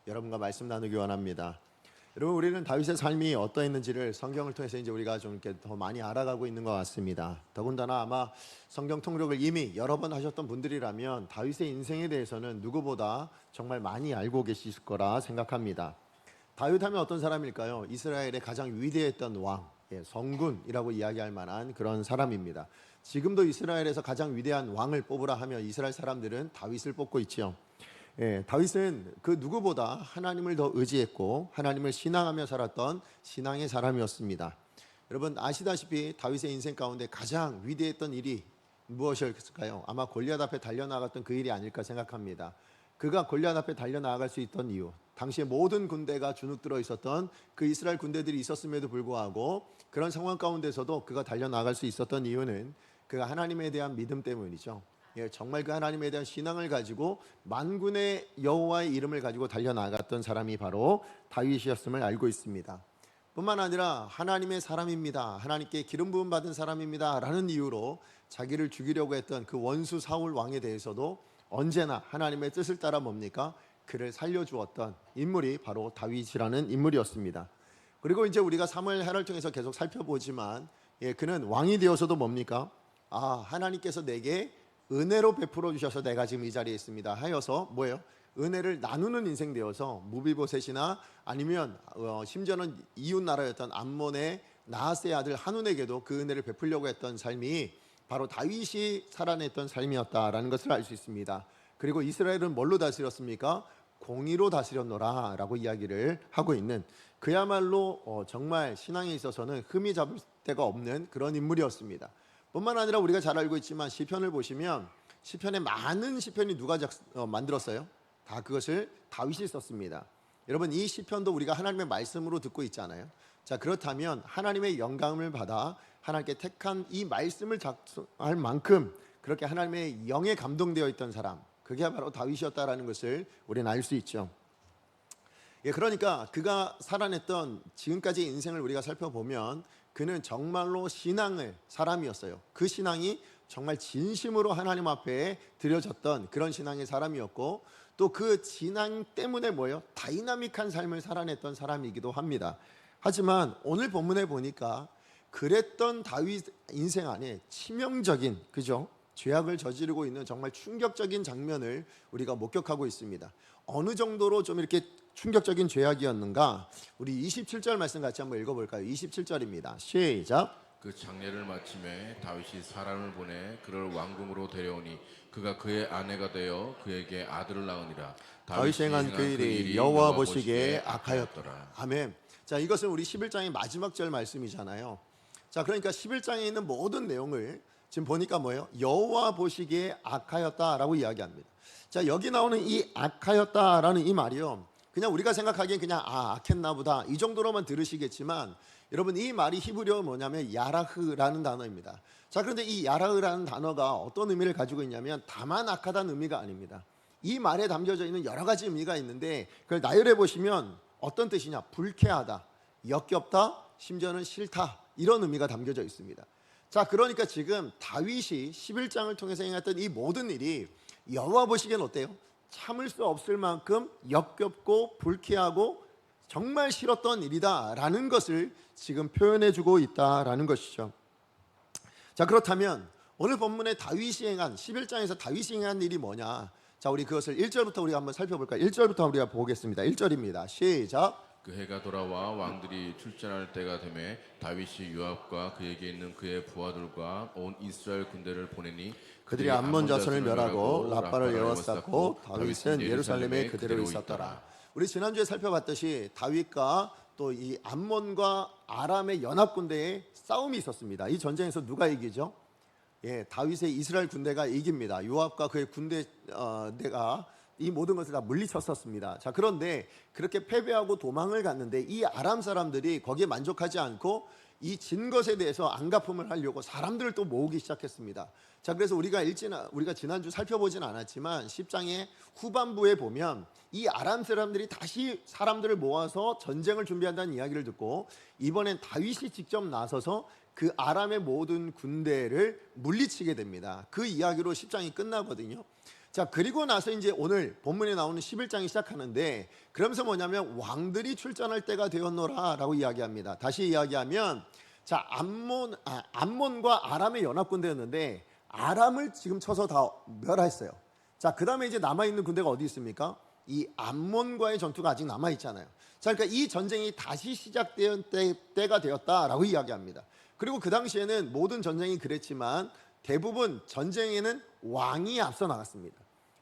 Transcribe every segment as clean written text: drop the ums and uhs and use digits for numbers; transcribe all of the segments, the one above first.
여러분과 말씀 나누기 원합니다. 여러분, 우리는 다윗의 삶이 어떠했는지를 성경을 통해서 이제 우리가 좀 이렇게 더 많이 알아가고 있는 것 같습니다. 더군다나 아마 성경 통독을 이미 여러 번 하셨던 분들이라면 다윗의 인생에 대해서는 누구보다 정말 많이 알고 계실 거라 생각합니다. 다윗 하면 어떤 사람일까요? 이스라엘의 가장 위대했던 왕, 성군이라고 이야기할 만한 그런 사람입니다. 지금도 이스라엘에서 가장 위대한 왕을 뽑으라 하면 이스라엘 사람들은 다윗을 뽑고 있지요. 다윗은 그 누구보다 하나님을 더 의지했고 하나님을 신앙하며 살았던 신앙의 사람이었습니다. 여러분 아시다시피 다윗의 인생 가운데 가장 위대했던 일이 무엇이었을까요? 아마 골리앗 앞에 달려나갔던 그 일이 아닐까 생각합니다. 그가 골리앗 앞에 달려나갈 수 있던 이유, 당시에 모든 군대가 주눅들어 있었던 그 이스라엘 군대들이 있었음에도 불구하고 그런 상황 가운데서도 그가 달려나갈 수 있었던 이유는 그가 하나님에 대한 믿음 때문이죠. 정말 그 하나님에 대한 신앙을 가지고 만군의 여호와의 이름을 가지고 달려나갔던 사람이 바로 다윗이었음을 알고 있습니다. 뿐만 아니라 하나님의 사람입니다, 하나님께 기름 부음 받은 사람입니다 라는 이유로 자기를 죽이려고 했던 그 원수 사울 왕에 대해서도 언제나 하나님의 뜻을 따라 뭡니까? 그를 살려주었던 인물이 바로 다윗이라는 인물이었습니다. 그리고 이제 우리가 사무엘하를 통해서 계속 살펴보지만 그는 왕이 되어서도 뭡니까? 하나님께서 내게 은혜로 베풀어 주셔서 내가 지금 이 자리에 있습니다 하여서 뭐예요? 은혜를 나누는 인생 되어서 무비보셋이나 아니면 심지어는 이웃 나라였던 암몬의 나하스의 아들 한운에게도 그 은혜를 베풀려고 했던 삶이 바로 다윗이 살아냈던 삶이었다라는 것을 알 수 있습니다. 그리고 이스라엘은 뭘로 다스렸습니까? 공의로 다스렸노라 라고 이야기를 하고 있는, 그야말로 정말 신앙에 있어서는 흠이 잡을 데가 없는 그런 인물이었습니다. 뿐만 아니라 우리가 잘 알고 있지만 시편을 보시면 시편의 많은 시편이 누가 만들었어요? 다 그것을 다윗이 썼습니다. 여러분 이 시편도 우리가 하나님의 말씀으로 듣고 있잖아요. 자, 그렇다면 하나님의 영감을 받아 하나님께 택한 이 말씀을 작성할 만큼 그렇게 하나님의 영에 감동되어 있던 사람, 그게 바로 다윗이었다라는 것을 우리는 알 수 있죠. 그러니까 그가 살아냈던 지금까지 인생을 우리가 살펴보면 그는 정말로 신앙의 사람이었어요. 그 신앙이 정말 진심으로 하나님 앞에 드려졌던 그런 신앙의 사람이었고, 또 그 신앙 때문에 뭐예요? 다이나믹한 삶을 살아냈던 사람이기도 합니다. 하지만 오늘 본문에 보니까 그랬던 다윗 인생 안에 치명적인, 그죠? 죄악을 저지르고 있는 정말 충격적인 장면을 우리가 목격하고 있습니다. 어느 정도로 좀 이렇게 충격적인 죄악이었는가? 우리 27절 말씀 같이 한번 읽어볼까요? 27절입니다. 시작. 그 장례를 마침에 다윗이 사람을 보내 그를 왕궁으로 데려오니 그가 그의 아내가 되어 그에게 아들을 낳으니라. 다윗이 행한 그 일이 여호와 보시기에 악하였더라. 아멘. 자, 이것은 우리 11장의 마지막 절 말씀이잖아요. 자, 그러니까 11장에 있는 모든 내용을 지금 보니까 뭐예요? 여호와 보시기에 악하였다라고 이야기합니다. 자, 여기 나오는 이 악하였다라는 이 말이요, 그냥 우리가 생각하기엔 그냥 악했나 보다 이 정도로만 들으시겠지만 여러분 이 말이 히브리어 뭐냐면 야라흐라는 단어입니다. 자, 그런데 이 야라흐라는 단어가 어떤 의미를 가지고 있냐면 다만 악하다는 의미가 아닙니다. 이 말에 담겨져 있는 여러 가지 의미가 있는데 그걸 나열해 보시면 어떤 뜻이냐? 불쾌하다, 역겹다, 심지어는 싫다, 이런 의미가 담겨져 있습니다. 자, 그러니까 지금 다윗이 11장을 통해서 행했던 이 모든 일이 여호와 보시기엔 어때요? 참을 수 없을 만큼 역겹고 불쾌하고 정말 싫었던 일이다라는 것을 지금 표현해 주고 있다라는 것이죠. 자, 그렇다면 오늘 본문에 다윗이 행한 11장에서 다윗이 행한 일이 뭐냐? 자, 우리 그것을 1절부터 우리가 한번 살펴볼까요? 1절부터 우리가 보겠습니다. 1절입니다. 시작. 그 해가 돌아와 왕들이 출전할 때가 되매 다윗이 요압과 그에게 있는 그의 부하들과 온 이스라엘 군대를 보내니 그들이 암몬 자손을 멸하고 라빠를 에워쌌고 다윗은 예루살렘에 그대로 있었더라. 우리 지난주에 살펴봤듯이 다윗과 또 이 암몬과 아람의 연합 군대의 싸움이 있었습니다. 이 전쟁에서 누가 이기죠? 다윗의 이스라엘 군대가 이깁니다. 요압과 그의 군대가 이 모든 것을 다 물리쳤었습니다. 자, 그런데 그렇게 패배하고 도망을 갔는데 이 아람 사람들이 거기에 만족하지 않고 이 진 것에 대해서 안갚음을 하려고 사람들을 또 모으기 시작했습니다. 자, 그래서 우리가 지난주 살펴보진 않았지만 10장의 후반부에 보면 이 아람 사람들이 다시 사람들을 모아서 전쟁을 준비한다는 이야기를 듣고 이번엔 다윗이 직접 나서서 그 아람의 모든 군대를 물리치게 됩니다. 그 이야기로 10장이 끝나거든요. 자, 그리고 나서 이제 오늘 본문에 나오는 11장이 시작하는데, 그러면서 뭐냐면 왕들이 출전할 때가 되었노라라고 이야기합니다. 다시 이야기하면, 자, 암몬과 아람의 연합군대였는데 아람을 지금 쳐서 다 멸했어요. 자, 그다음에 이제 남아 있는 군대가 어디 있습니까? 이 암몬과의 전투가 아직 남아 있잖아요. 자, 그러니까 이 전쟁이 다시 시작된 때가 되었다라고 이야기합니다. 그리고 그 당시에는 모든 전쟁이 그랬지만 대부분 전쟁에는 왕이 앞서 나갔습니다.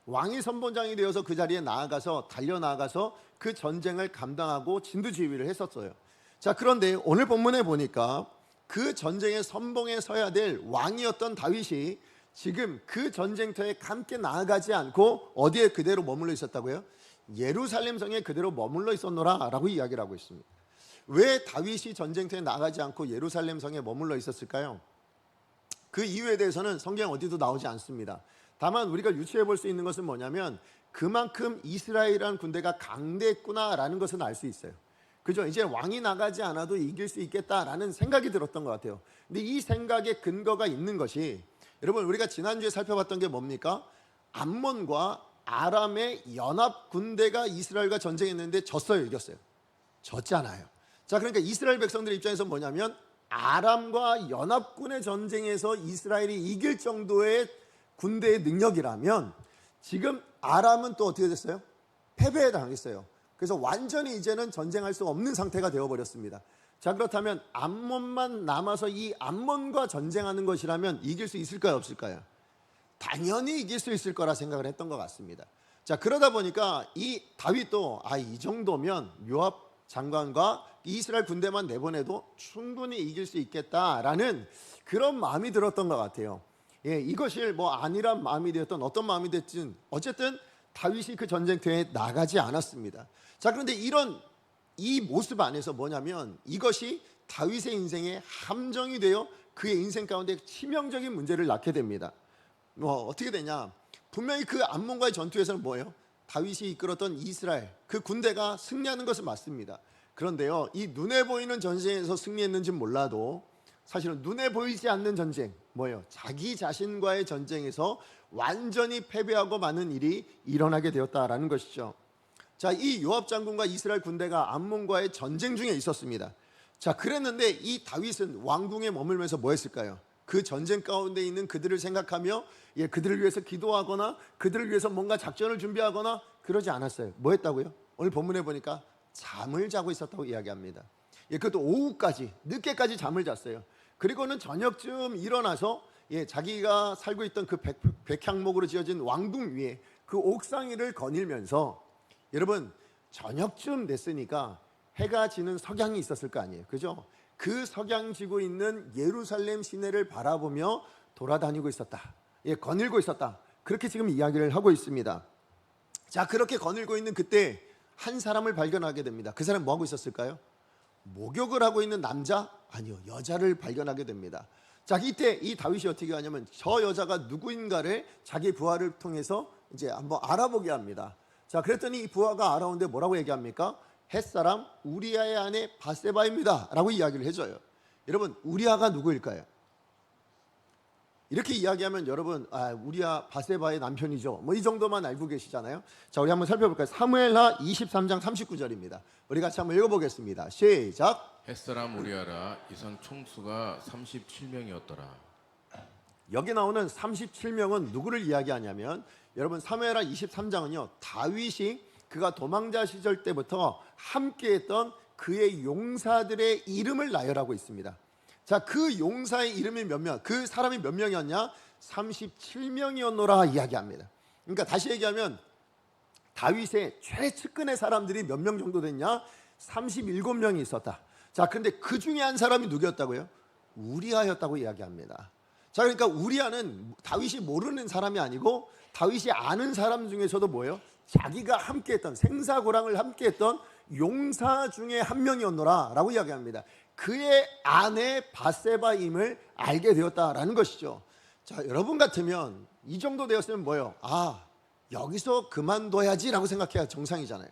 왕이 선봉장이 되어서 그 자리에 나아가서 달려 나아가서 그 전쟁을 감당하고 진두지휘를 했었어요. 자, 그런데 오늘 본문에 보니까 그 전쟁의 선봉에 서야 될 왕이었던 다윗이 지금 그 전쟁터에 함께 나아가지 않고 어디에 그대로 머물러 있었다고요? 예루살렘 성에 그대로 머물러 있었노라 라고 이야기를 하고 있습니다. 왜 다윗이 전쟁터에 나가지 않고 예루살렘 성에 머물러 있었을까요? 그 이유에 대해서는 성경 어디도 나오지 않습니다. 다만 우리가 유추해 볼 수 있는 것은 뭐냐면 그만큼 이스라엘이라는 군대가 강대했구나라는 것은 알 수 있어요. 그죠? 이제 왕이 나가지 않아도 이길 수 있겠다라는 생각이 들었던 것 같아요. 근데 이 생각에 근거가 있는 것이, 여러분 우리가 지난주에 살펴봤던 게 뭡니까? 암몬과 아람의 연합 군대가 이스라엘과 전쟁했는데 졌어요, 이겼어요? 졌잖아요. 자, 그러니까 이스라엘 백성들 입장에서 뭐냐면 아람과 연합군의 전쟁에서 이스라엘이 이길 정도의 군대의 능력이라면 지금 아람은 또 어떻게 됐어요? 패배에 당했어요. 그래서 완전히 이제는 전쟁할 수 없는 상태가 되어버렸습니다. 자, 그렇다면 암몬만 남아서 이 암몬과 전쟁하는 것이라면 이길 수 있을까요, 없을까요? 당연히 이길 수 있을 거라 생각을 했던 것 같습니다. 자, 그러다 보니까 이 다윗도 이 정도면 요압 장관과 이스라엘 군대만 내보내도 충분히 이길 수 있겠다라는 그런 마음이 들었던 것 같아요. 예, 이것이 뭐 아니란 마음이 되었던 어떤 마음이 됐든 어쨌든 다윗이 그 전쟁터에 나가지 않았습니다. 자, 그런데 이 모습 안에서 뭐냐면 이것이 다윗의 인생에 함정이 되어 그의 인생 가운데 치명적인 문제를 낳게 됩니다. 어떻게 되냐? 분명히 그 암몬과의 전투에서는 뭐예요? 다윗이 이끌었던 이스라엘 그 군대가 승리하는 것은 맞습니다. 그런데요, 이 눈에 보이는 전쟁에서 승리했는지는 몰라도 사실은 눈에 보이지 않는 전쟁, 뭐예요? 자기 자신과의 전쟁에서 완전히 패배하고 마는 일이 일어나게 되었다라는 것이죠. 자, 이 요압 장군과 이스라엘 군대가 암몬과의 전쟁 중에 있었습니다. 자, 그랬는데 이 다윗은 왕궁에 머물면서 뭐 했을까요? 그 전쟁 가운데 있는 그들을 생각하며 그들을 위해서 기도하거나 그들을 위해서 뭔가 작전을 준비하거나 그러지 않았어요. 뭐 했다고요? 오늘 본문에 보니까 잠을 자고 있었다고 이야기합니다. 그것도 오후까지, 늦게까지 잠을 잤어요. 그리고는 저녁쯤 일어나서 자기가 살고 있던 그 백향목으로 지어진 왕궁 위에 그 옥상 위를 거닐면서, 여러분 저녁쯤 됐으니까 해가 지는 석양이 있었을 거 아니에요, 그죠? 그 석양 지고 있는 예루살렘 시내를 바라보며 돌아다니고 있었다, 거닐고 있었다, 그렇게 지금 이야기를 하고 있습니다. 자, 그렇게 거닐고 있는 그때 한 사람을 발견하게 됩니다. 그 사람 뭐 하고 있었을까요? 목욕을 하고 있는 남자? 아니요, 여자를 발견하게 됩니다. 자, 이때 이 다윗이 어떻게 하냐면 저 여자가 누구인가를 자기 부하를 통해서 이제 한번 알아보게 합니다. 자, 그랬더니 이 부하가 알아오는데 뭐라고 얘기합니까? 햇사람 우리아의 아내 바세바입니다 라고 이야기를 해줘요. 여러분, 우리아가 누구일까요? 이렇게 이야기하면 여러분, 우리아 바세바의 남편이죠, 뭐 이 정도만 알고 계시잖아요. 자, 우리 한번 살펴볼까요? 사무엘하 23장 39절입니다. 우리 같이 한번 읽어보겠습니다. 시작. 햇사람 우리아라 이상 총수가 37명이었더라. 여기 나오는 37명은 누구를 이야기하냐면, 여러분 사무엘하 23장은요 다윗이 그가 도망자 시절 때부터 함께했던 그의 용사들의 이름을 나열하고 있습니다. 자, 그 용사의 이름이 몇 명, 그 사람이 몇 명이었냐? 37명이었노라 이야기합니다. 그러니까 다시 얘기하면 다윗의 최측근의 사람들이 몇 명 정도 됐냐? 37명이 있었다. 자, 그런데 그 중에 한 사람이 누구였다고요? 우리아였다고 이야기합니다. 자, 그러니까 우리아는 다윗이 모르는 사람이 아니고 다윗이 아는 사람 중에서도 뭐예요? 자기가 함께했던, 생사고랑을 함께했던 용사 중에 한 명이었노라 라고 이야기합니다. 그의 아내 바세바임을 알게 되었다라는 것이죠. 자, 여러분 같으면 이 정도 되었으면 뭐예요? 여기서 그만둬야지 라고 생각해야 정상이잖아요,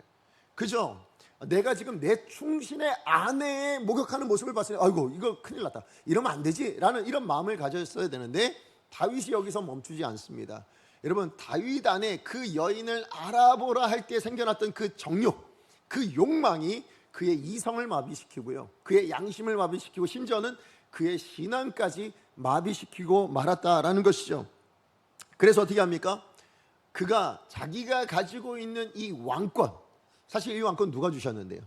그죠? 내가 지금 내 충신의 아내의 목욕하는 모습을 봤을 때 아이고 이거 큰일 났다, 이러면 안 되지 라는 이런 마음을 가졌어야 되는데 다윗이 여기서 멈추지 않습니다. 여러분 다윗 안에 그 여인을 알아보라 할 때 생겨났던 그 정욕, 그 욕망이 그의 이성을 마비시키고요, 그의 양심을 마비시키고 심지어는 그의 신앙까지 마비시키고 말았다라는 것이죠. 그래서 어떻게 합니까? 그가 자기가 가지고 있는 이 왕권, 사실 이 왕권 누가 주셨는데요?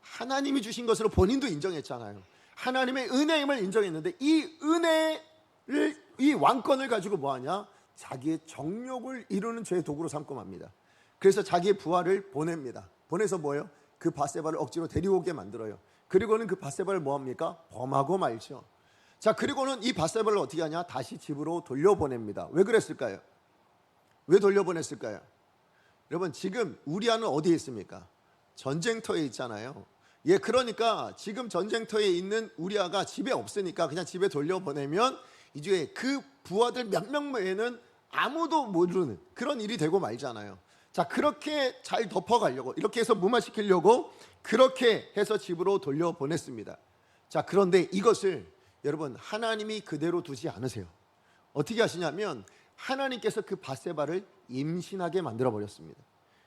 하나님이 주신 것으로 본인도 인정했잖아요. 하나님의 은혜임을 인정했는데 이 은혜를, 이 왕권을 가지고 뭐하냐? 자기의 정욕을 이루는 죄의 도구로 삼고 맙니다. 그래서 자기의 부하를 보냅니다. 보내서 뭐예요? 그 밧세바를 억지로 데려오게 만들어요. 그리고는 그 밧세바를 뭐합니까? 범하고 말죠. 자, 그리고는 이 밧세바를 어떻게 하냐? 다시 집으로 돌려보냅니다. 왜 그랬을까요? 왜 돌려보냈을까요? 여러분 지금 우리아는 어디에 있습니까? 전쟁터에 있잖아요. 예, 그러니까 지금 전쟁터에 있는 우리아가 집에 없으니까 그냥 집에 돌려보내면 이제 그 부하들 몇 명 외에는 아무도 모르는 그런 일이 되고 말잖아요. 자, 그렇게 잘 덮어가려고, 이렇게 해서 무마시키려고 그렇게 해서 집으로 돌려보냈습니다. 자, 그런데 이것을 여러분 하나님이 그대로 두지 않으세요. 어떻게 하시냐면 하나님께서 그 밧세바를 임신하게 만들어 버렸습니다.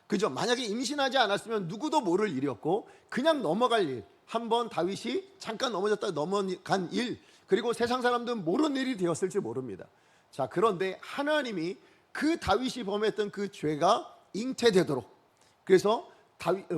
그죠? 만약에 임신하지 않았으면 누구도 모를 일이었고 그냥 넘어갈 일, 한번 다윗이 잠깐 넘어졌다 넘어간 일, 그리고 세상 사람들은 모르는 일이 되었을지 모릅니다. 자, 그런데 하나님이 그 다윗이 범했던 그 죄가 잉태되도록, 그래서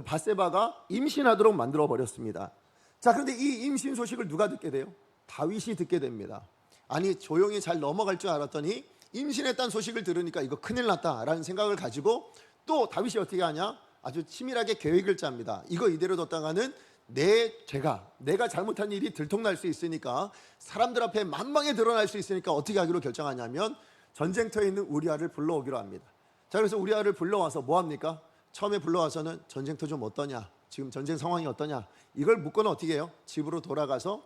밧세바가 임신하도록 만들어 버렸습니다. 자, 그런데 이 임신 소식을 누가 듣게 돼요? 다윗이 듣게 됩니다. 아니, 조용히 잘 넘어갈 줄 알았더니 임신했다는 소식을 들으니까 이거 큰일 났다라는 생각을 가지고 또 다윗이 어떻게 하냐? 아주 치밀하게 계획을 짭니다. 이거 이대로 뒀다가는 내가 잘못한 일이 들통날 수 있으니까, 사람들 앞에 만방에 드러날 수 있으니까 어떻게 하기로 결정하냐면 전쟁터에 있는 우리아를 불러오기로 합니다. 자, 그래서 우리아를 불러와서 뭐 합니까? 처음에 불러와서는 전쟁터 좀 어떠냐? 지금 전쟁 상황이 어떠냐? 이걸 묻고는 어떻게 해요? 집으로 돌아가서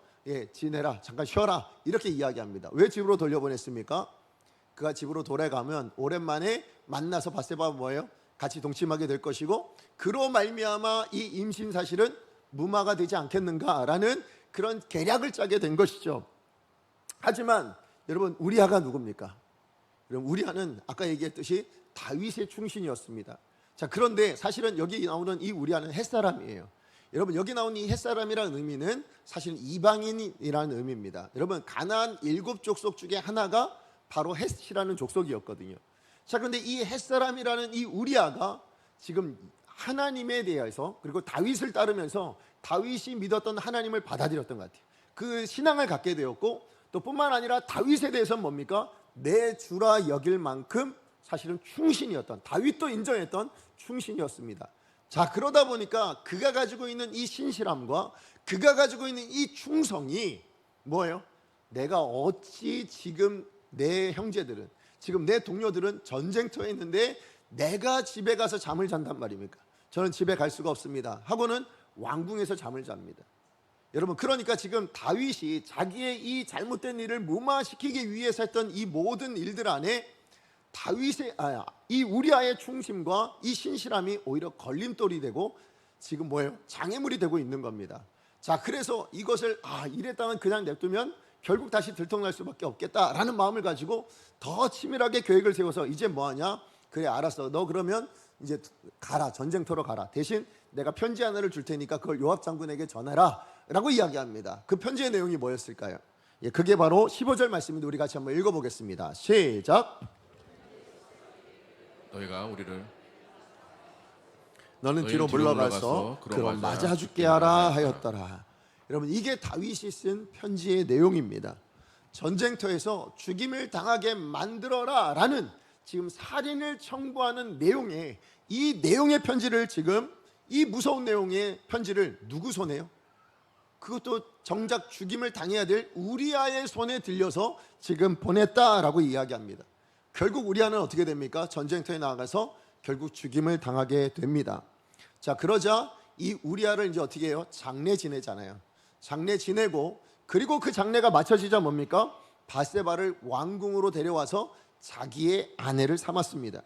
지내라, 잠깐 쉬어라, 이렇게 이야기합니다. 왜 집으로 돌려보냈습니까? 그가 집으로 돌아가면 오랜만에 만나서 밧세바가 뭐예요? 같이 동침하게 될 것이고, 그로 말미암아 이 임신 사실은 무마가 되지 않겠는가라는 그런 계략을 짜게 된 것이죠. 하지만 여러분 우리아가 누굽니까? 여러분 우리아는 아까 얘기했듯이 다윗의 충신이었습니다. 자, 그런데 사실은 여기 나오는 이 우리아는 햇사람이에요. 여러분 여기 나온 이 햇사람이라는 의미는 사실 이방인이라는 의미입니다. 여러분 가나안 7 족속 중에 하나가 바로 햇이라는 족속이었거든요. 자, 그런데 이 햇사람이라는 이 우리아가 지금 하나님에 대해서, 그리고 다윗을 따르면서 다윗이 믿었던 하나님을 받아들였던 것 같아요. 그 신앙을 갖게 되었고, 또 뿐만 아니라 다윗에 대해서는 뭡니까? 내 주라 여길 만큼 사실은 충신이었던, 다윗도 인정했던 충신이었습니다. 자, 그러다 보니까 그가 가지고 있는 이 신실함과 그가 가지고 있는 이 충성이 뭐예요? 내가 어찌 지금 내 형제들은, 지금 내 동료들은 전쟁터에 있는데 내가 집에 가서 잠을 잔단 말입니까? 저는 집에 갈 수가 없습니다 하고는 왕궁에서 잠을 잡니다. 여러분, 그러니까 지금 다윗이 자기의 이 잘못된 일을 무마시키기 위해서 했던 이 모든 일들 안에 이 우리아의 충심과 이 신실함이 오히려 걸림돌이 되고 지금 뭐예요? 장애물이 되고 있는 겁니다. 자, 그래서 이것을 이랬다면 그냥 냅두면 결국 다시 들통날 수밖에 없겠다라는 마음을 가지고 더 치밀하게 계획을 세워서 이제 뭐하냐? 그래, 알았어, 너 그러면 이제 가라, 전쟁터로 가라. 대신 내가 편지 하나를 줄 테니까 그걸 요압 장군에게 전해라 라고 이야기합니다. 그 편지의 내용이 뭐였을까요? 그게 바로 15절 말씀인데 우리 같이 한번 읽어보겠습니다. 시작. 너희가 우리를 너는 뒤로 물러가서 그럼 맞아 죽게 하라 하였더라. 여러분, 이게 다윗이 쓴 편지의 내용입니다. 전쟁터에서 죽임을 당하게 만들어라 라는 지금 살인을 청구하는 내용의 이 내용의 편지를, 지금 이 무서운 내용의 편지를 누구 손에요? 그것도 정작 죽임을 당해야 될 우리아의 손에 들려서 지금 보냈다라고 이야기합니다. 결국 우리아는 어떻게 됩니까? 전쟁터에 나가서 결국 죽임을 당하게 됩니다. 자, 그러자 이 우리아를 이제 어떻게 해요? 장례 지내잖아요. 장례 지내고, 그리고 그 장례가 마쳐지자 뭡니까? 밧세바를 왕궁으로 데려와서 자기의 아내를 삼았습니다.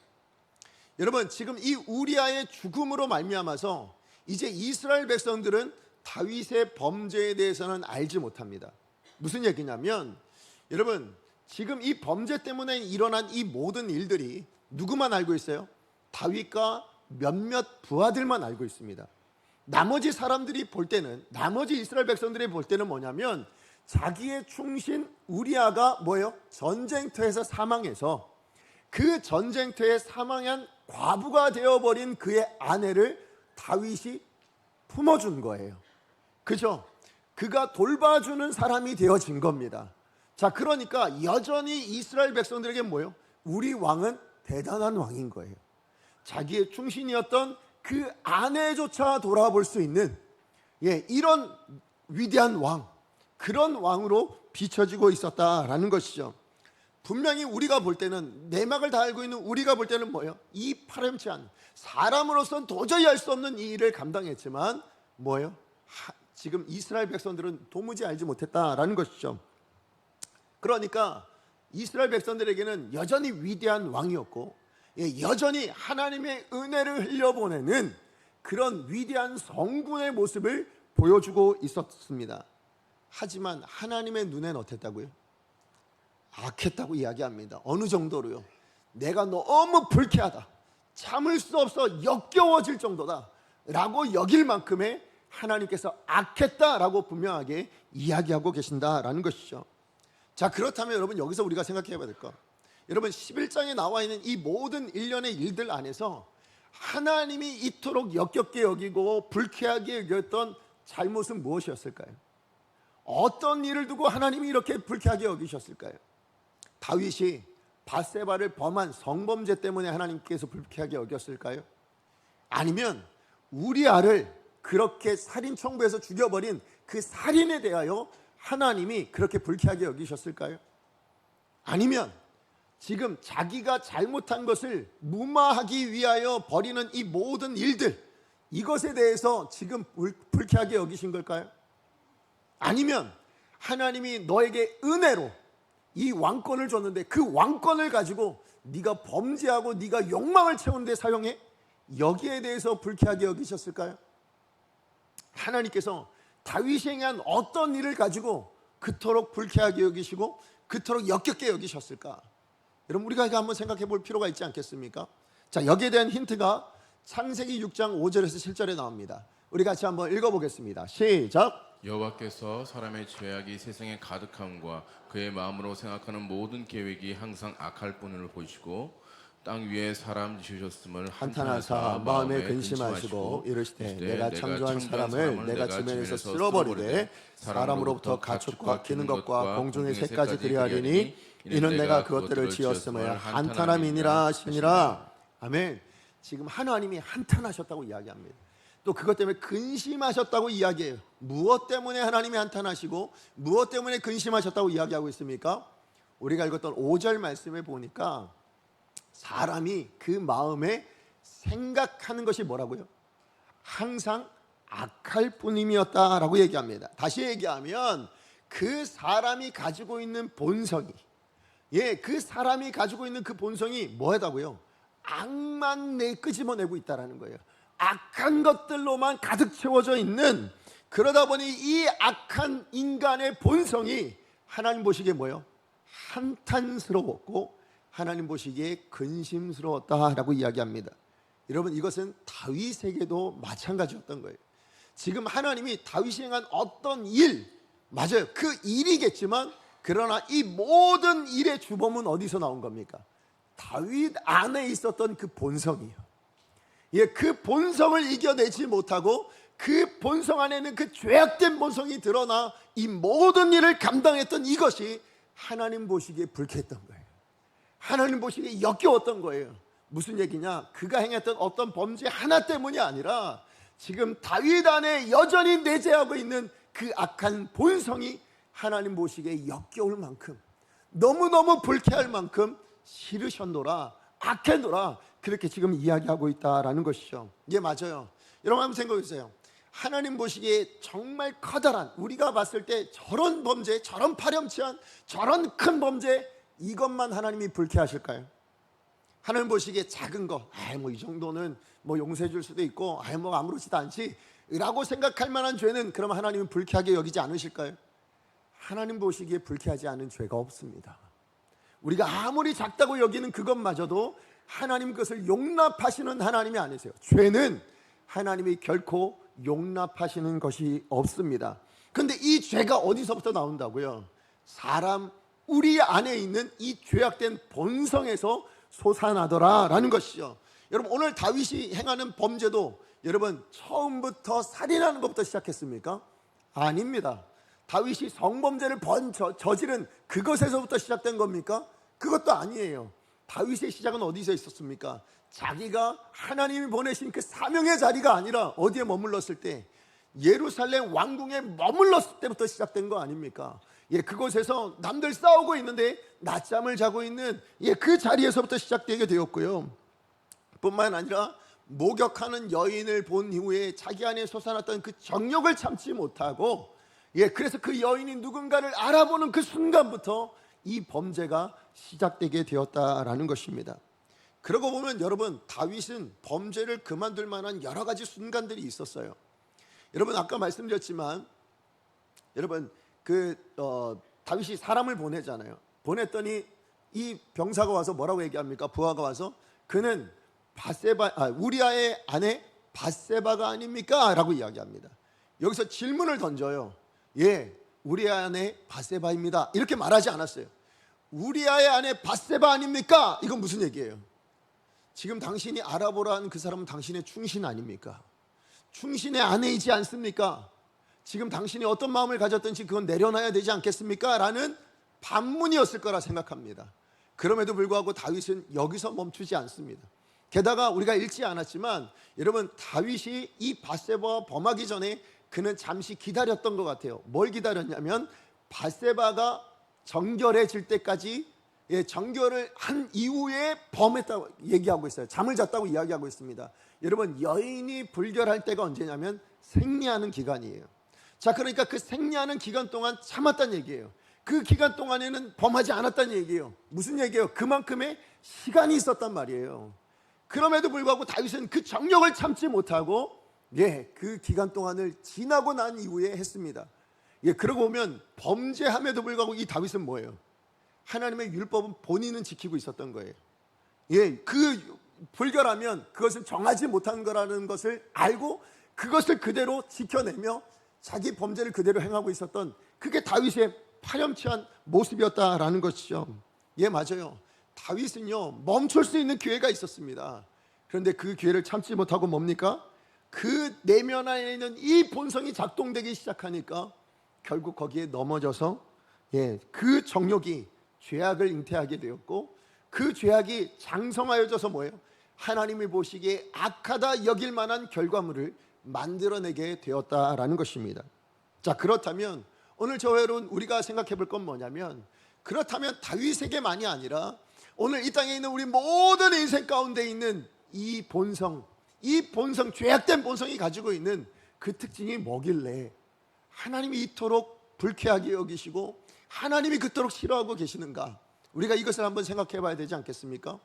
여러분, 지금 이 우리아의 죽음으로 말미암아서 이제 이스라엘 백성들은 다윗의 범죄에 대해서는 알지 못합니다. 무슨 얘기냐면, 여러분 지금 이 범죄 때문에 일어난 이 모든 일들이 누구만 알고 있어요? 다윗과 몇몇 부하들만 알고 있습니다. 나머지 사람들이 볼 때는, 나머지 이스라엘 백성들이 볼 때는 뭐냐면, 자기의 충신 우리아가 뭐예요? 전쟁터에서 사망해서 그 전쟁터에 사망한 과부가 되어버린 그의 아내를 다윗이 품어준 거예요. 그죠? 그가 돌봐주는 사람이 되어진 겁니다. 자, 그러니까 여전히 이스라엘 백성들에게 뭐예요? 우리 왕은 대단한 왕인 거예요. 자기의 충신이었던 그 아내조차 돌아볼 수 있는 이런 위대한 왕, 그런 왕으로 비춰지고 있었다라는 것이죠. 분명히 우리가 볼 때는, 내막을 다 알고 있는 우리가 볼 때는 뭐예요? 이 파렴치한, 사람으로서는 도저히 할 수 없는 이 일을 감당했지만 뭐예요? 지금 이스라엘 백성들은 도무지 알지 못했다라는 것이죠. 그러니까 이스라엘 백성들에게는 여전히 위대한 왕이었고, 여전히 하나님의 은혜를 흘려보내는 그런 위대한 성군의 모습을 보여주고 있었습니다. 하지만 하나님의 눈엔 어땠다고요? 악했다고 이야기합니다. 어느 정도로요? 내가 너무 불쾌하다, 참을 수 없어 역겨워질 정도다 라고 여길 만큼의 하나님께서 악했다라고 분명하게 이야기하고 계신다라는 것이죠. 자, 그렇다면 여러분, 여기서 우리가 생각해 봐야 될 것, 여러분 11장에 나와 있는 이 모든 일련의 일들 안에서 하나님이 이토록 역겹게 여기고 불쾌하게 여겼던 잘못은 무엇이었을까요? 어떤 일을 두고 하나님이 이렇게 불쾌하게 여기셨을까요? 다윗이 밧세바를 범한 성범죄 때문에 하나님께서 불쾌하게 여겼을까요? 아니면 우리아를 그렇게 살인 청부해서 죽여버린 그 살인에 대하여 하나님이 그렇게 불쾌하게 여기셨을까요? 아니면 지금 자기가 잘못한 것을 무마하기 위하여 벌이는 이 모든 일들, 이것에 대해서 지금 불쾌하게 여기신 걸까요? 아니면 하나님이 너에게 은혜로 이 왕권을 줬는데 그 왕권을 가지고 네가 범죄하고 네가 욕망을 채우는 데 사용해? 여기에 대해서 불쾌하게 여기셨을까요? 하나님께서 다윗이 행한 어떤 일을 가지고 그토록 불쾌하게 여기시고 그토록 역겹게 여기셨을까? 여러분, 우리가 한번 생각해 볼 필요가 있지 않겠습니까? 자, 여기에 대한 힌트가 창세기 6장 5절에서 7절에 나옵니다. 우리 같이 한번 읽어보겠습니다. 시작. 여호와께서 사람의 죄악이 세상에 가득함과 그의 마음으로 생각하는 모든 계획이 항상 악할 뿐을 보시고 땅 위에 사람 지으셨음을 한탄하사 마음에 근심하시고 이르시되 내가 창조한 사람을 내가 지면에서 쓸어버리되 사람으로부터 가축과 기는 것과 공중의 새까지 그리하리니 이는 내가 그것들을 지었음을 한탄함이니라 하시니라. 아멘. 지금 하나님이 한탄하셨다고 이야기합니다. 또 그것 때문에 근심하셨다고 이야기해요. 무엇 때문에 하나님이 한탄하시고 무엇 때문에 근심하셨다고 이야기하고 있습니까? 우리가 읽었던 5절 말씀에 보니까 사람이 그 마음에 생각하는 것이 뭐라고요? 항상 악할 뿐임이었다라고 얘기합니다. 다시 얘기하면 그 사람이 가지고 있는 본성이, 그 사람이 가지고 있는 그 본성이 뭐하다고요? 악만 끄집어내고 있다라는 거예요. 악한 것들로만 가득 채워져 있는, 그러다 보니 이 악한 인간의 본성이 하나님 보시기에 뭐예요? 한탄스러웠고 하나님 보시기에 근심스러웠다라고 이야기합니다. 여러분, 이것은 다윗에게도 마찬가지였던 거예요. 지금 하나님이 다윗이 행한 어떤 일, 맞아요, 그 일이겠지만 그러나 이 모든 일의 주범은 어디서 나온 겁니까? 다윗 안에 있었던 그 본성이에요. 그 본성을 이겨내지 못하고 그 본성 안에는 그 죄악된 본성이 드러나 이 모든 일을 감당했던 이것이 하나님 보시기에 불쾌했던 거예요. 하나님 보시기에 역겨웠던 거예요. 무슨 얘기냐? 그가 행했던 어떤 범죄 하나 때문이 아니라 지금 다윗 안에 여전히 내재하고 있는 그 악한 본성이 하나님 보시기에 역겨울 만큼, 너무너무 불쾌할 만큼 싫으셨노라, 악했노라, 그렇게 지금 이야기하고 있다라는 것이죠. 이게 맞아요. 여러분 한번 생각해 보세요. 하나님 보시기에 정말 커다란, 우리가 봤을 때 저런 범죄, 저런 파렴치한 저런 큰 범죄, 이것만 하나님이 불쾌하실까요? 하나님 보시기에 작은 거, 뭐 이 정도는 뭐 용서해 줄 수도 있고, 뭐 아무렇지도 않지 라고 생각할 만한 죄는 그럼 하나님은 불쾌하게 여기지 않으실까요? 하나님 보시기에 불쾌하지 않은 죄가 없습니다. 우리가 아무리 작다고 여기는 그것마저도 하나님 것을 용납하시는 하나님이 아니세요. 죄는 하나님이 결코 용납하시는 것이 없습니다. 그런데 이 죄가 어디서부터 나온다고요? 사람 우리 안에 있는 이 죄악된 본성에서 솟아나더라라는 것이죠. 여러분, 오늘 다윗이 행하는 범죄도 여러분 처음부터 살인하는 것부터 시작했습니까? 아닙니다. 다윗이 성범죄를 저지른 그것에서부터 시작된 겁니까? 그것도 아니에요. 다윗의 시작은 어디서 있었습니까? 자기가 하나님이 보내신 그 사명의 자리가 아니라 어디에 머물렀을 때, 예루살렘 왕궁에 머물렀을 때부터 시작된 거 아닙니까? 그곳에서 남들 싸우고 있는데 낮잠을 자고 있는 그 자리에서부터 시작되게 되었고요. 뿐만 아니라 목욕하는 여인을 본 이후에 자기 안에 솟아났던 그 정욕을 참지 못하고, 그래서 그 여인이 누군가를 알아보는 그 순간부터 이 범죄가 시작되게 되었다라는 것입니다. 그러고 보면 여러분, 다윗은 범죄를 그만둘 만한 여러 가지 순간들이 있었어요. 여러분, 아까 말씀드렸지만 여러분 다윗이 사람을 보내잖아요. 보냈더니 이 병사가 와서 뭐라고 얘기합니까? 부하가 와서 그는 우리아의 아내 밧세바가 아닙니까? 라고 이야기합니다. 여기서 질문을 던져요. 우리아의 아내 밧세바입니다. 이렇게 말하지 않았어요. 우리아의 아내 밧세바 아닙니까? 이건 무슨 얘기예요? 지금 당신이 알아보라는 그 사람은 당신의 충신 아닙니까? 충신의 아내이지 않습니까? 지금 당신이 어떤 마음을 가졌든지 그건 내려놔야 되지 않겠습니까? 라는 반문이었을 거라 생각합니다. 그럼에도 불구하고 다윗은 여기서 멈추지 않습니다. 게다가 우리가 읽지 않았지만 여러분, 다윗이 이 밧세바와 범하기 전에 그는 잠시 기다렸던 것 같아요. 뭘 기다렸냐면 밧세바가 정결해질 때까지, 정결을 한 이후에 범했다고 얘기하고 있어요. 잠을 잤다고 이야기하고 있습니다. 여러분, 여인이 불결할 때가 언제냐면 생리하는 기간이에요. 자, 그러니까 그 생리하는 기간 동안 참았다는 얘기예요. 그 기간 동안에는 범하지 않았다는 얘기예요. 무슨 얘기예요? 그만큼의 시간이 있었단 말이에요. 그럼에도 불구하고 다윗은 그 정욕을 참지 못하고 그 기간 동안을 지나고 난 이후에 했습니다. 그러고 보면 범죄함에도 불구하고 이 다윗은 뭐예요? 하나님의 율법은 본인은 지키고 있었던 거예요. 그 불결하면 그것은 정하지 못한 거라는 것을 알고 그것을 그대로 지켜내며 자기 범죄를 그대로 행하고 있었던, 그게 다윗의 파렴치한 모습이었다라는 것이죠. 맞아요. 다윗은요, 멈출 수 있는 기회가 있었습니다. 그런데 그 기회를 참지 못하고 뭡니까? 그 내면 안에 있는 이 본성이 작동되기 시작하니까 결국 거기에 넘어져서 그 정욕이 죄악을 잉태하게 되었고, 그 죄악이 장성하여져서 뭐예요? 하나님이 보시기에 악하다 여길 만한 결과물을 만들어내게 되었다라는 것입니다. 자, 그렇다면 오늘 저와 여러분 우리가 생각해 볼 건 뭐냐면, 그렇다면 다윗에게만이 아니라 오늘 이 땅에 있는 우리 모든 인생 가운데 있는 이 본성, 죄악된 본성이 가지고 있는 그 특징이 뭐길래 하나님이 이토록 불쾌하게 여기시고 하나님이 그토록 싫어하고 계시는가? 우리가 이것을 한번 생각해 봐야 되지 않겠습니까?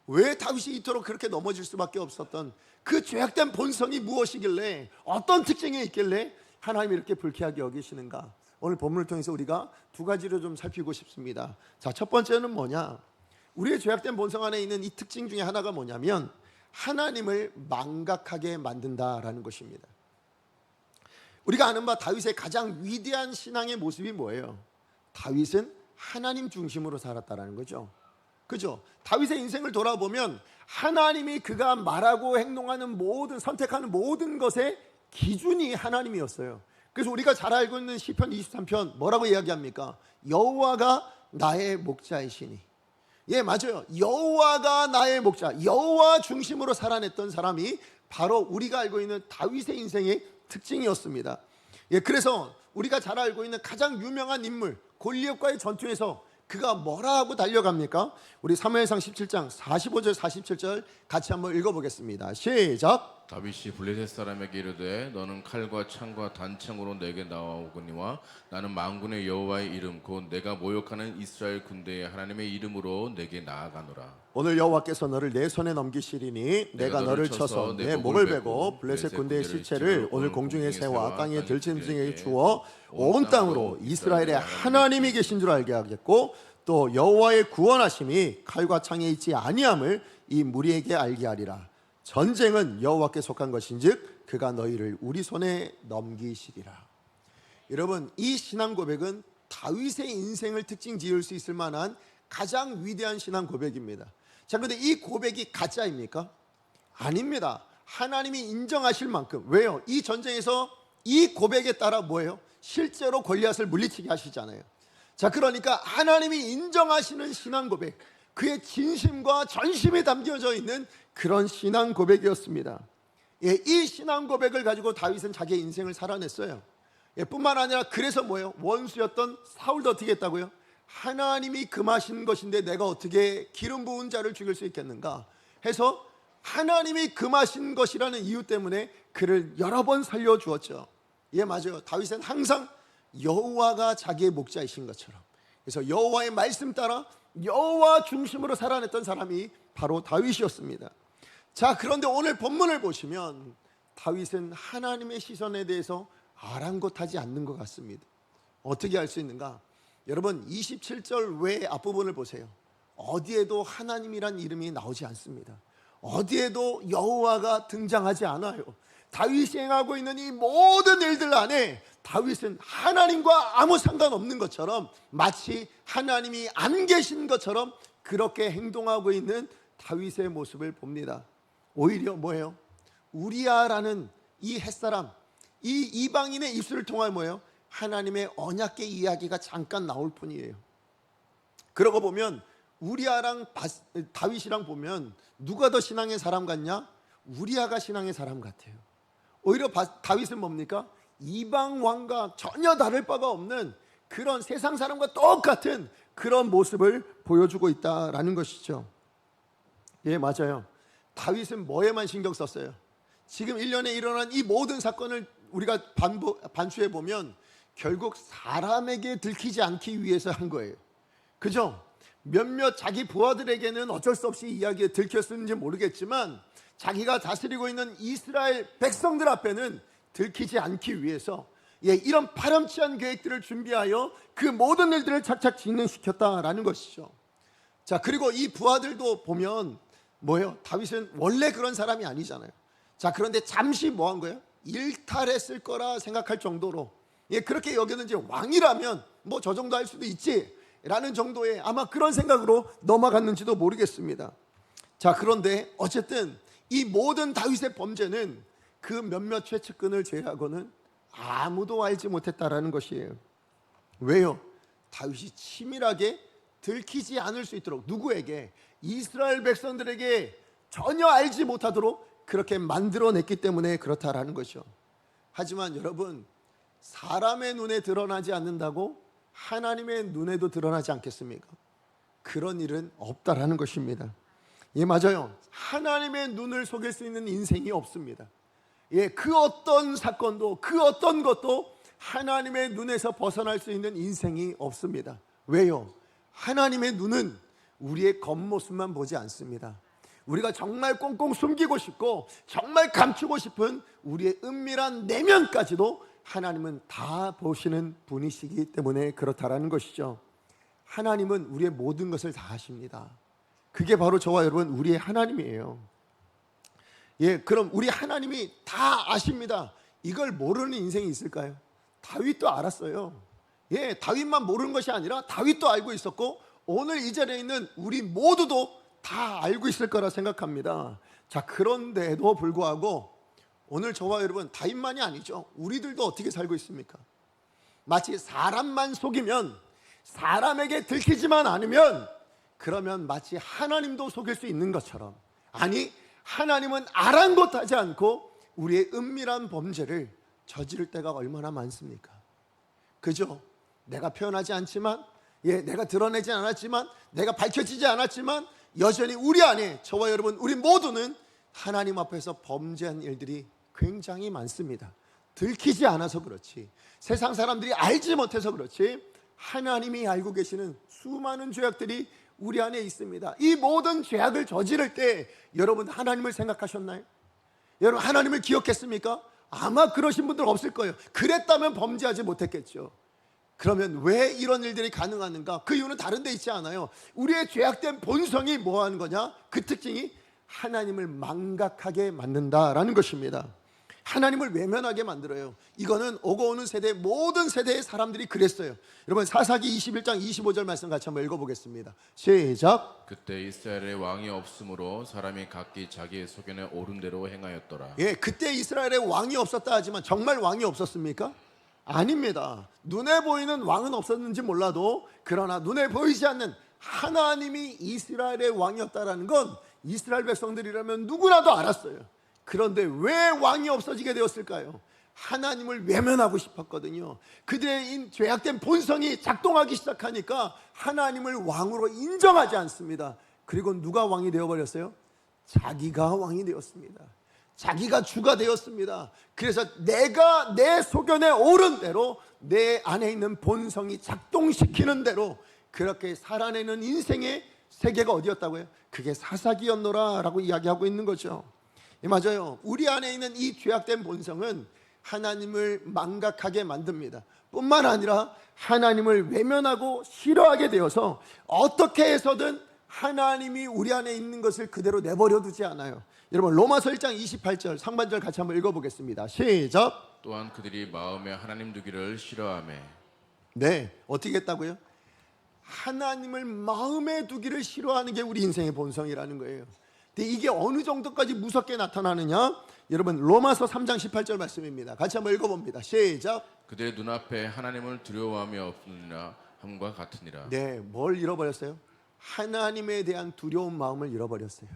왜 다윗이 이토록 그렇게 넘어질 수밖에 없었던 그 죄악된 본성이 무엇이길래, 어떤 특징이 있길래 하나님이 이렇게 불쾌하게 여기시는가? 오늘 본문을 통해서 우리가 두 가지로 좀 살피고 싶습니다. 자, 첫 번째는 뭐냐? 우리의 죄악된 본성 안에 있는 이 특징 중에 하나가 뭐냐면 하나님을 망각하게 만든다라는 것입니다. 우리가 아는 바 다윗의 가장 위대한 신앙의 모습이 뭐예요? 다윗은 하나님 중심으로 살았다라는 거죠. 그죠? 다윗의 인생을 돌아보면 하나님이 그가 말하고 행동하는 모든, 선택하는 모든 것의 기준이 하나님이었어요. 그래서 우리가 잘 알고 있는 시편 23편 뭐라고 이야기합니까? 여호와가 나의 목자이시니. 맞아요. 여호와가 나의 목자, 여호와 중심으로 살아냈던 사람이 바로 우리가 알고 있는 다윗의 인생의 특징이었습니다. 그래서 우리가 잘 알고 있는 가장 유명한 인물 골리앗과의 전투에서 그가 뭐라 하고 달려갑니까? 우리 사무엘상 17장 45절 47절 같이 한번 읽어보겠습니다. 시작. 다윗이 블레셋 사람에게 이르되 너는 칼과 창과 단창으로 내게 나아오거니와 나는 만군의 여호와의 이름 곧 내가 모욕하는 이스라엘 군대의 하나님의 이름으로 내게 나아가노라. 오늘 여호와께서 너를 내 손에 넘기시리니 내가 너를 쳐서 내 목을 베고 블레셋 군대의 시체를 오늘 공중의 새와 땅의 들짐승에게 주어 온 땅으로 이스라엘의 하나님이 계신 줄 알게 하겠고 또 여호와의 구원하심이 칼과 창에 있지 아니함을 이 무리에게 알게 하리라. 전쟁은 여호와께 속한 것인즉 그가 너희를 우리 손에 넘기시리라. 여러분, 이 신앙 고백은 다윗의 인생을 특징 지을 수 있을 만한 가장 위대한 신앙 고백입니다. 자, 그런데 이 고백이 가짜입니까? 아닙니다. 하나님이 인정하실 만큼. 왜요? 이 전쟁에서 이 고백에 따라 뭐예요? 실제로 골리앗을 물리치게 하시잖아요. 자, 그러니까 하나님이 인정하시는 신앙 고백, 그의 진심과 전심이 담겨져 있는 그런 신앙 고백이었습니다. 예, 이 신앙 고백을 가지고 다윗은 자기의 인생을 살아냈어요. 예, 뿐만 아니라 그래서 뭐예요? 원수였던 사울도 어떻게 했다고요? 하나님이 금하신 것인데 내가 어떻게 기름 부은 자를 죽일 수 있겠는가 해서 하나님이 금하신 것이라는 이유 때문에 그를 여러 번 살려주었죠. 예, 맞아요. 다윗은 항상 여호와가 자기의 목자이신 것처럼, 그래서 여호와의 말씀 따라 여호와 중심으로 살아냈던 사람이 바로 다윗이었습니다. 자, 그런데 오늘 본문을 보시면 다윗은 하나님의 시선에 대해서 아랑곳하지 않는 것 같습니다. 어떻게 알 수 있는가? 여러분, 27절 외의 앞부분을 보세요. 어디에도 하나님이란 이름이 나오지 않습니다. 어디에도 여호와가 등장하지 않아요. 다윗이 행하고 있는 이 모든 일들 안에 다윗은 하나님과 아무 상관없는 것처럼, 마치 하나님이 안 계신 것처럼 그렇게 행동하고 있는 다윗의 모습을 봅니다. 오히려 뭐예요? 우리아라는 이 햇사람, 이 이방인의 입술을 통하여 뭐예요? 하나님의 언약궤 이야기가 잠깐 나올 뿐이에요. 그러고 보면 우리아랑 다윗이랑 보면 누가 더 신앙의 사람 같냐? 우리아가 신앙의 사람 같아요. 오히려 다윗은 뭡니까? 이방 왕과 전혀 다를 바가 없는 그런 세상 사람과 똑같은 그런 모습을 보여주고 있다라는 것이죠. 예, 맞아요. 다윗은 뭐에만 신경 썼어요? 지금 1년에 일어난 이 모든 사건을 우리가 반추해 보면 결국 사람에게 들키지 않기 위해서 한 거예요. 그죠? 몇몇 자기 부하들에게는 어쩔 수 없이 이야기에 들켰는지 모르겠지만 자기가 다스리고 있는 이스라엘 백성들 앞에는 들키지 않기 위해서, 예, 이런 파렴치한 계획들을 준비하여 그 모든 일들을 착착 진행시켰다라는 것이죠. 자, 그리고 이 부하들도 보면 뭐예요? 다윗은 원래 그런 사람이 아니잖아요. 자, 그런데 잠시 뭐 한 거예요? 일탈했을 거라 생각할 정도로, 예, 그렇게 여겼는지 왕이라면 뭐 저 정도 할 수도 있지 라는 정도의 아마 그런 생각으로 넘어갔는지도 모르겠습니다. 자, 그런데 어쨌든 이 모든 다윗의 범죄는 그 몇몇 최측근을 제외하고는 아무도 알지 못했다라는 것이에요. 왜요? 다윗이 치밀하게 들키지 않을 수 있도록, 누구에게? 이스라엘 백성들에게 전혀 알지 못하도록 그렇게 만들어냈기 때문에 그렇다라는 것이죠. 하지만 여러분, 사람의 눈에 드러나지 않는다고 하나님의 눈에도 드러나지 않겠습니까? 그런 일은 없다라는 것입니다. 예, 맞아요. 하나님의 눈을 속일 수 있는 인생이 없습니다. 예, 그 어떤 사건도, 그 어떤 것도 하나님의 눈에서 벗어날 수 있는 인생이 없습니다. 왜요? 하나님의 눈은 우리의 겉모습만 보지 않습니다. 우리가 정말 꽁꽁 숨기고 싶고 정말 감추고 싶은 우리의 은밀한 내면까지도 하나님은 다 보시는 분이시기 때문에 그렇다라는 것이죠. 하나님은 우리의 모든 것을 다 아십니다. 그게 바로 저와 여러분, 우리의 하나님이에요. 예, 그럼 우리 하나님이 다 아십니다. 이걸 모르는 인생이 있을까요? 다윗도 알았어요. 예, 다윗만 모르는 것이 아니라 다윗도 알고 있었고 오늘 이 자리에 있는 우리 모두도 다 알고 있을 거라 생각합니다. 자, 그런데도 불구하고 오늘 저와 여러분, 다윗만이 아니죠. 우리들도 어떻게 살고 있습니까? 마치 사람만 속이면, 사람에게 들키지만 않으면, 그러면 마치 하나님도 속일 수 있는 것처럼, 아니, 하나님은 아랑곳하지 않고 우리의 은밀한 범죄를 저지를 때가 얼마나 많습니까? 그죠? 내가 표현하지 않지만, 예, 내가 드러내지 않았지만, 내가 밝혀지지 않았지만 여전히 우리 안에, 저와 여러분, 우리 모두는 하나님 앞에서 범죄한 일들이 굉장히 많습니다. 들키지 않아서 그렇지, 세상 사람들이 알지 못해서 그렇지, 하나님이 알고 계시는 수많은 죄악들이 우리 안에 있습니다. 이 모든 죄악을 저지를 때 여러분, 하나님을 생각하셨나요? 여러분, 하나님을 기억했습니까? 아마 그러신 분들 없을 거예요. 그랬다면 범죄하지 못했겠죠. 그러면 왜 이런 일들이 가능한가? 그 이유는 다른 데 있지 않아요. 우리의 죄악된 본성이 뭐 하는 거냐? 그 특징이 하나님을 망각하게 만든다라는 것입니다. 하나님을 외면하게 만들어요. 이거는 오고 오는 세대, 모든 세대의 사람들이 그랬어요. 여러분 사사기 21장 25절 말씀 같이 한번 읽어보겠습니다. 시작. 그때 이스라엘에 왕이 없으므로 사람이 각기 자기의 소견에 옳은 대로 행하였더라. 예, 그때 이스라엘에 왕이 없었다 하지만 정말 왕이 없었습니까? 아닙니다. 눈에 보이는 왕은 없었는지 몰라도 그러나 눈에 보이지 않는 하나님이 이스라엘의 왕이었다라는 건 이스라엘 백성들이라면 누구나도 알았어요. 그런데 왜 왕이 없어지게 되었을까요? 하나님을 외면하고 싶었거든요. 그들의 죄악된 본성이 작동하기 시작하니까 하나님을 왕으로 인정하지 않습니다. 그리고 누가 왕이 되어버렸어요? 자기가 왕이 되었습니다. 자기가 주가 되었습니다. 그래서 내가 내 소견에 옳은 대로 내 안에 있는 본성이 작동시키는 대로 그렇게 살아내는 인생의 세계가 어디였다고요? 그게 사사기였노라 라고 이야기하고 있는 거죠. 맞아요. 우리 안에 있는 이 죄악된 본성은 하나님을 망각하게 만듭니다. 뿐만 아니라 하나님을 외면하고 싫어하게 되어서 어떻게 해서든 하나님이 우리 안에 있는 것을 그대로 내버려 두지 않아요. 여러분 로마서 1장 28절 상반절 같이 한번 읽어보겠습니다. 시작. 또한 그들이 마음에 하나님 두기를 싫어하며. 네, 어떻게 했다고요? 하나님을 마음에 두기를 싫어하는 게 우리 인생의 본성이라는 거예요. 근데 이게 어느 정도까지 무섭게 나타나느냐? 여러분 로마서 3장 18절 말씀입니다. 같이 한번 읽어봅니다. 시작. 그들의 눈앞에 하나님을 두려워함이 없느니라 함과 같으니라. 네, 뭘 잃어버렸어요? 하나님에 대한 두려운 마음을 잃어버렸어요.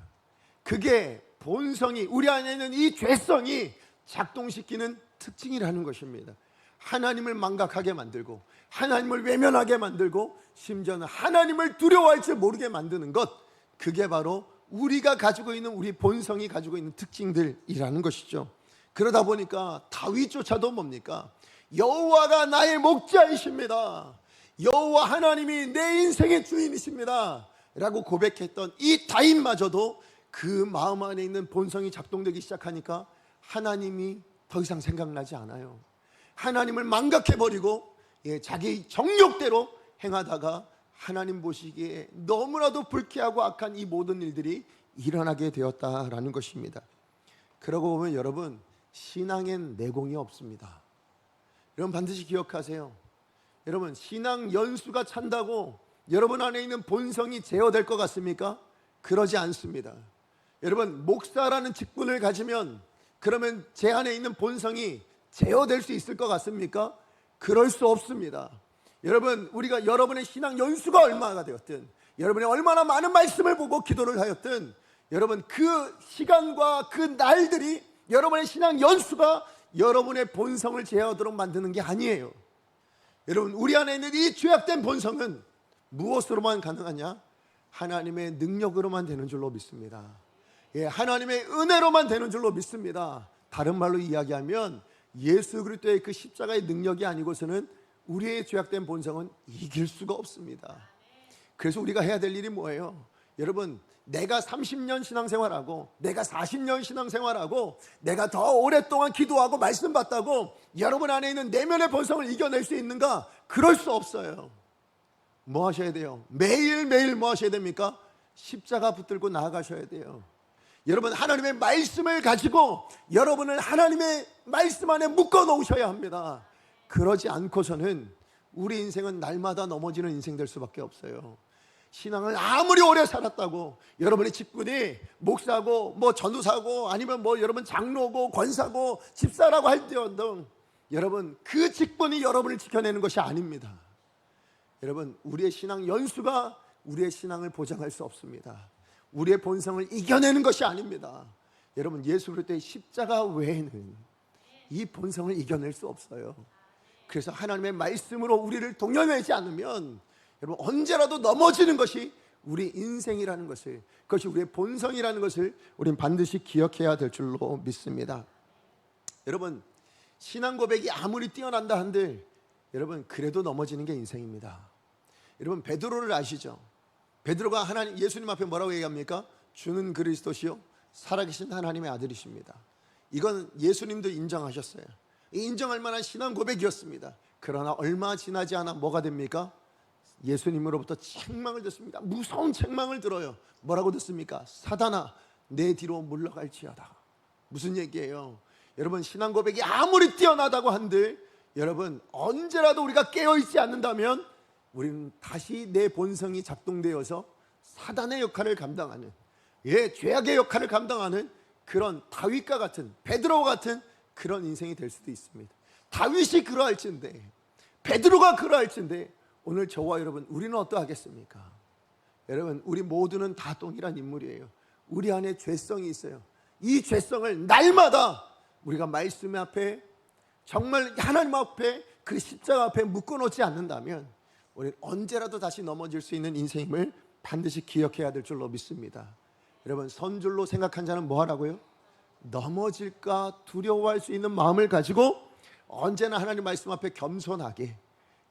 그게 본성이 우리 안에 있는 이 죄성이 작동시키는 특징이라는 것입니다. 하나님을 망각하게 만들고 하나님을 외면하게 만들고 심지어는 하나님을 두려워할 줄 모르게 만드는 것, 그게 바로 우리가 가지고 있는 우리 본성이 가지고 있는 특징들이라는 것이죠. 그러다 보니까 다윗조차도 뭡니까? 여호와가 나의 목자이십니다. 여호와 하나님이 내 인생의 주인이십니다 라고 고백했던 이 다윗마저도 그 마음 안에 있는 본성이 작동되기 시작하니까 하나님이 더 이상 생각나지 않아요. 하나님을 망각해버리고 자기 정욕대로 행하다가 하나님 보시기에 너무나도 불쾌하고 악한 이 모든 일들이 일어나게 되었다라는 것입니다. 그러고 보면 여러분, 신앙엔 내공이 없습니다. 여러분 반드시 기억하세요. 여러분 신앙 연수가 찬다고 여러분 안에 있는 본성이 제어될 것 같습니까? 그러지 않습니다. 여러분 목사라는 직분을 가지면 그러면 제 안에 있는 본성이 제어될 수 있을 것 같습니까? 그럴 수 없습니다. 여러분 우리가 여러분의 신앙 연수가 얼마나 되었든 여러분이 얼마나 많은 말씀을 보고 기도를 하였든 여러분 그 시간과 그 날들이 여러분의 신앙 연수가 여러분의 본성을 제어하도록 만드는 게 아니에요. 여러분 우리 안에 있는 이 죄악된 본성은 무엇으로만 가능하냐? 하나님의 능력으로만 되는 줄로 믿습니다. 하나님의 은혜로만 되는 줄로 믿습니다. 다른 말로 이야기하면 예수 그리스도의 그 십자가의 능력이 아니고서는 우리의 죄악된 본성은 이길 수가 없습니다. 그래서 우리가 해야 될 일이 뭐예요? 여러분 내가 30년 신앙생활하고 내가 40년 신앙생활하고 내가 더 오랫동안 기도하고 말씀 받다고 여러분 안에 있는 내면의 본성을 이겨낼 수 있는가? 그럴 수 없어요. 뭐 하셔야 돼요? 매일매일 뭐 하셔야 됩니까? 십자가 붙들고 나아가셔야 돼요. 여러분 하나님의 말씀을 가지고 여러분을 하나님의 말씀 안에 묶어 놓으셔야 합니다. 그러지 않고서는 우리 인생은 날마다 넘어지는 인생 될 수밖에 없어요. 신앙을 아무리 오래 살았다고 여러분의 직분이 목사고 뭐 전도사고 아니면 뭐 여러분 장로고 권사고 집사라고 할지언정 여러분 그 직분이 여러분을 지켜내는 것이 아닙니다. 여러분 우리의 신앙 연수가 우리의 신앙을 보장할 수 없습니다. 우리의 본성을 이겨내는 것이 아닙니다. 여러분 예수 그리스도의 십자가 외에는 이 본성을 이겨낼 수 없어요. 그래서 하나님의 말씀으로 우리를 동여매지 않으면 여러분 언제라도 넘어지는 것이 우리 인생이라는 것을, 그것이 우리의 본성이라는 것을 우리는 반드시 기억해야 될 줄로 믿습니다. 여러분 신앙 고백이 아무리 뛰어난다 한들 여러분 그래도 넘어지는 게 인생입니다. 여러분 베드로를 아시죠? 베드로가 하나님 예수님 앞에 뭐라고 얘기합니까? 주는 그리스도시요 살아계신 하나님의 아들이십니다. 이건 예수님도 인정하셨어요. 인정할 만한 신앙 고백이었습니다. 그러나 얼마 지나지 않아 뭐가 됩니까? 예수님으로부터 책망을 듣습니다. 무서운 책망을 들어요. 뭐라고 듣습니까? 사단아, 내 뒤로 물러갈지어다. 무슨 얘기예요? 여러분, 신앙 고백이 아무리 뛰어나다고 한들 여러분, 언제라도 우리가 깨어있지 않는다면 우리는 다시 내 본성이 작동되어서 사단의 역할을 감당하는, 죄악의 역할을 감당하는 그런 다윗과 같은, 베드로와 같은 그런 인생이 될 수도 있습니다. 다윗이 그러할진데, 베드로가 그러할진데 오늘 저와 여러분, 우리는 어떠하겠습니까? 여러분, 우리 모두는 다 동일한 인물이에요. 우리 안에 죄성이 있어요. 이 죄성을 날마다 우리가 말씀 앞에, 정말 하나님 앞에, 그 십자가 앞에 묶어놓지 않는다면 우리는 언제라도 다시 넘어질 수 있는 인생임을 반드시 기억해야 될 줄로 믿습니다. 여러분, 선줄로 생각한 자는 뭐 하라고요? 넘어질까 두려워할 수 있는 마음을 가지고 언제나 하나님 말씀 앞에 겸손하게,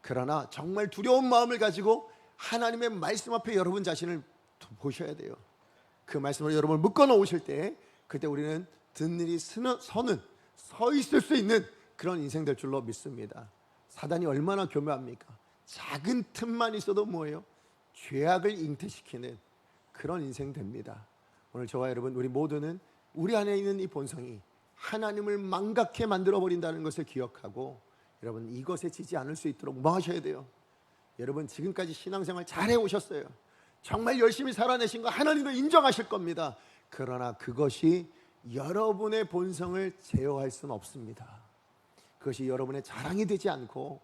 그러나 정말 두려운 마음을 가지고 하나님의 말씀 앞에 여러분 자신을 보셔야 돼요. 그 말씀으로 여러분을 묶어 놓으실 때, 그때 우리는 든든히 서 있을 수 있는 그런 인생 될 줄로 믿습니다. 사단이 얼마나 교묘합니까? 작은 틈만 있어도 뭐예요? 죄악을 잉태시키는 그런 인생 됩니다. 오늘 저와 여러분, 우리 모두는 우리 안에 있는 이 본성이 하나님을 망각해 만들어 버린다는 것을 기억하고, 여러분, 이것에 지지 않을 수 있도록 뭐 하셔야 돼요? 여러분, 지금까지 신앙생활 잘해 오셨어요. 정말 열심히 살아내신 거 하나님도 인정하실 겁니다. 그러나 그것이 여러분의 본성을 제어할 수는 없습니다. 그것이 여러분의 자랑이 되지 않고,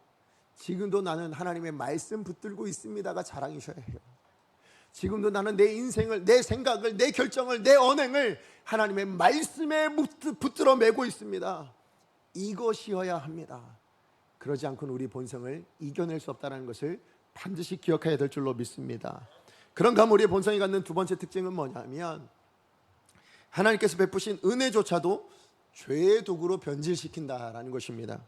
지금도 나는 하나님의 말씀 붙들고 있습니다가 자랑이셔야 해요. 지금도 나는 내 인생을, 내 생각을, 내 결정을, 내 언행을 하나님의 말씀에 붙들어 매고 있습니다. 이것이어야 합니다. 그러지 않고는 우리 본성을 이겨낼 수 없다는 것을 반드시 기억해야 될 줄로 믿습니다. 그런가 하면 우리의 본성이 갖는 두 번째 특징은 뭐냐면, 하나님께서 베푸신 은혜조차도 죄의 도구로 변질시킨다라는 것입니다.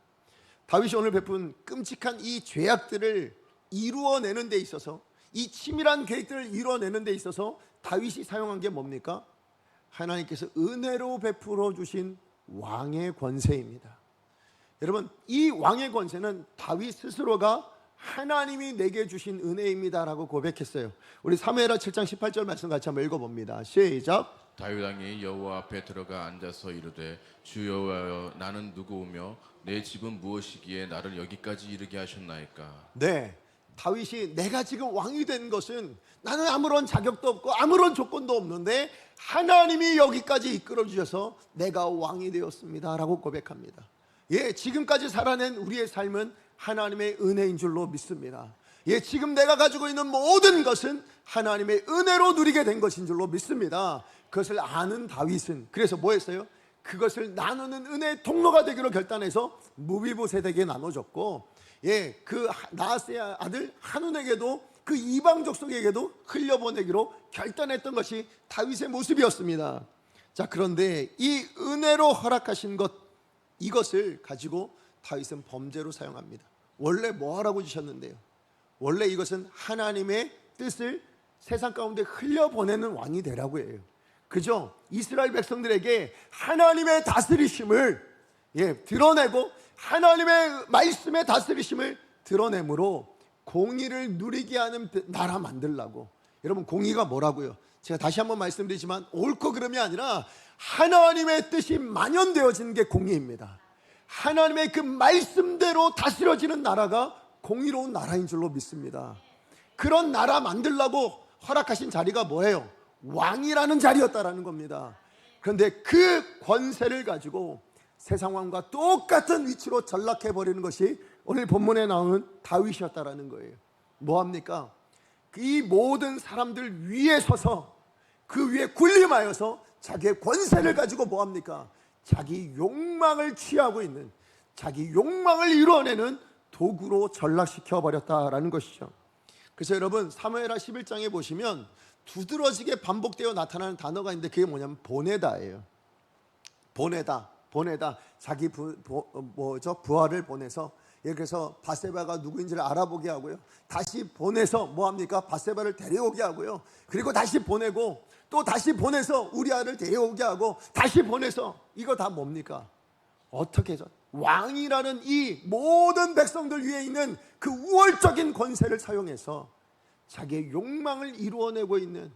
다윗이 오늘 베푼 끔찍한 이 죄악들을 이루어내는 데 있어서, 이 치밀한 계획들을 이루어내는 데 있어서 다윗이 사용한 게 뭡니까? 하나님께서 은혜로 베풀어 주신 왕의 권세입니다. 여러분, 이 왕의 권세는 다윗 스스로가 하나님이 내게 주신 은혜입니다라고 고백했어요. 우리 사무엘하 7장 18절 말씀 같이 한번 읽어봅니다. 시작. 다윗 왕이 여호와 앞에 들어가 앉아서 이르되, 주 여호와여, 나는 누구오며 내 집은 무엇이기에 나를 여기까지 이르게 하셨나이까? 네, 다윗이 내가 지금 왕이 된 것은 나는 아무런 자격도 없고 아무런 조건도 없는데 하나님이 여기까지 이끌어 주셔서 내가 왕이 되었습니다 라고 고백합니다. 지금까지 살아낸 우리의 삶은 하나님의 은혜인 줄로 믿습니다. 지금 내가 가지고 있는 모든 것은 하나님의 은혜로 누리게 된 것인 줄로 믿습니다. 그것을 아는 다윗은 그래서 뭐 했어요? 그것을 나누는 은혜의 통로가 되기로 결단해서 무비보셋에게 나눠줬고, 그 나하스의 아들 한운에게도, 그 이방 족속에게도 흘려보내기로 결단했던 것이 다윗의 모습이었습니다. 자, 그런데 이 은혜로 허락하신 것, 이것을 가지고 다윗은 범죄로 사용합니다. 원래 뭐 하라고 주셨는데요? 원래 이것은 하나님의 뜻을 세상 가운데 흘려보내는 왕이 되라고 해요. 그죠? 이스라엘 백성들에게 하나님의 다스리심을 드러내고, 하나님의 말씀의 다스리심을 드러내므로 공의를 누리게 하는 나라 만들라고. 여러분, 공의가 뭐라고요? 제가 다시 한번 말씀드리지만 옳고 그름이 아니라 하나님의 뜻이 만연되어지는 게 공의입니다. 하나님의 그 말씀대로 다스려지는 나라가 공의로운 나라인 줄로 믿습니다. 그런 나라 만들라고 허락하신 자리가 뭐예요? 왕이라는 자리였다라는 겁니다. 그런데 그 권세를 가지고 세상 왕과 똑같은 위치로 전락해버리는 것이 오늘 본문에 나오는 다윗이었다라는 거예요. 뭐합니까? 이 모든 사람들 위에 서서 그 위에 군림하여서 자기의 권세를 가지고 뭐합니까? 자기 욕망을 취하고 있는, 자기 욕망을 이루어내는 도구로 전락시켜버렸다라는 것이죠. 그래서 여러분, 사무엘하 11장에 보시면 두드러지게 반복되어 나타나는 단어가 있는데 그게 뭐냐면 보내다예요. 보내다. 자기 부하를 보내서, 그래서 바세바가 누구인지를 알아보게 하고요, 다시 보내서 뭐합니까? 바세바를 데려오게 하고요, 그리고 다시 보내고 또 다시 보내서 우리아를 데려오게 하고 다시 보내서, 이거 다 뭡니까? 어떻게 왕이라는 이 모든 백성들 위에 있는 그 우월적인 권세를 사용해서 자기의 욕망을 이루어내고 있는,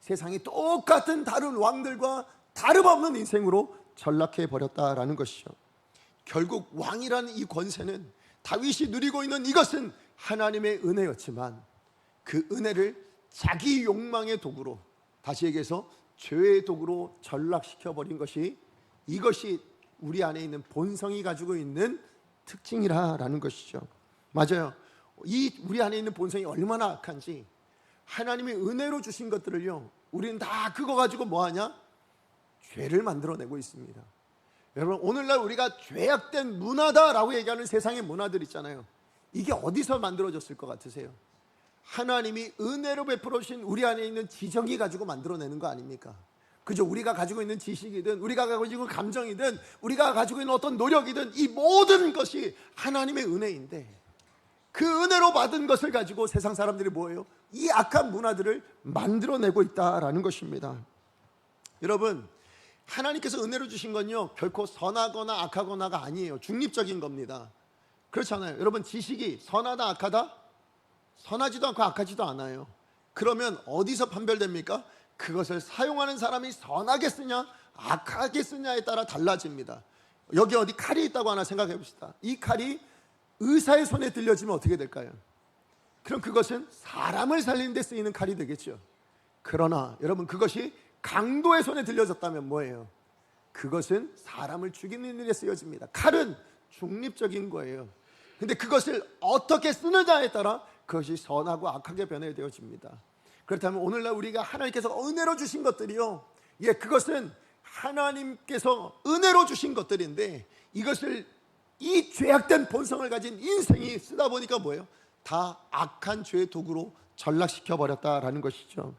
세상이 똑같은 다른 왕들과 다름없는 인생으로 전락해 버렸다라는 것이죠. 결국 왕이라는 이 권세는, 다윗이 누리고 있는 이것은 하나님의 은혜였지만 그 은혜를 자기 욕망의 도구로, 다시 얘기해서 죄의 도구로 전락시켜 버린 것이, 이것이 우리 안에 있는 본성이 가지고 있는 특징이라는 것이죠. 맞아요. 이 우리 안에 있는 본성이 얼마나 악한지, 하나님의 은혜로 주신 것들을요, 우리는 다 그거 가지고 뭐하냐? 죄를 만들어내고 있습니다. 여러분, 오늘날 우리가 죄악된 문화다라고 얘기하는 세상의 문화들 있잖아요. 이게 어디서 만들어졌을 것 같으세요? 하나님이 은혜로 베풀어 주신 우리 안에 있는 지정이 가지고 만들어내는 거 아닙니까? 그죠? 우리가 가지고 있는 지식이든, 우리가 가지고 있는 감정이든, 우리가 가지고 있는 어떤 노력이든, 이 모든 것이 하나님의 은혜인데, 그 은혜로 받은 것을 가지고 세상 사람들이 뭐예요? 이 악한 문화들을 만들어내고 있다라는 것입니다. 여러분, 하나님께서 은혜로 주신 건요, 결코 선하거나 악하거나가 아니에요. 중립적인 겁니다. 그렇잖아요. 여러분, 지식이 선하다 악하다? 선하지도 않고 악하지도 않아요. 그러면 어디서 판별됩니까? 그것을 사용하는 사람이 선하게 쓰냐 악하게 쓰냐에 따라 달라집니다. 여기 어디 칼이 있다고 하나 생각해 봅시다. 이 칼이 의사의 손에 들려지면 어떻게 될까요? 그럼 그것은 사람을 살리는 데 쓰이는 칼이 되겠죠. 그러나 여러분, 그것이 강도의 손에 들려졌다면 뭐예요? 그것은 사람을 죽이는 일에 쓰여집니다. 칼은 중립적인 거예요. 근데 그것을 어떻게 쓰느냐에 따라 그것이 선하고 악하게 변해되어집니다. 그렇다면 오늘날 우리가 하나님께서 은혜로 주신 것들이요, 그것은 하나님께서 은혜로 주신 것들인데, 이것을 이 죄악된 본성을 가진 인생이 쓰다 보니까 뭐예요? 다 악한 죄의 도구로 전락시켜 버렸다라는 것이죠.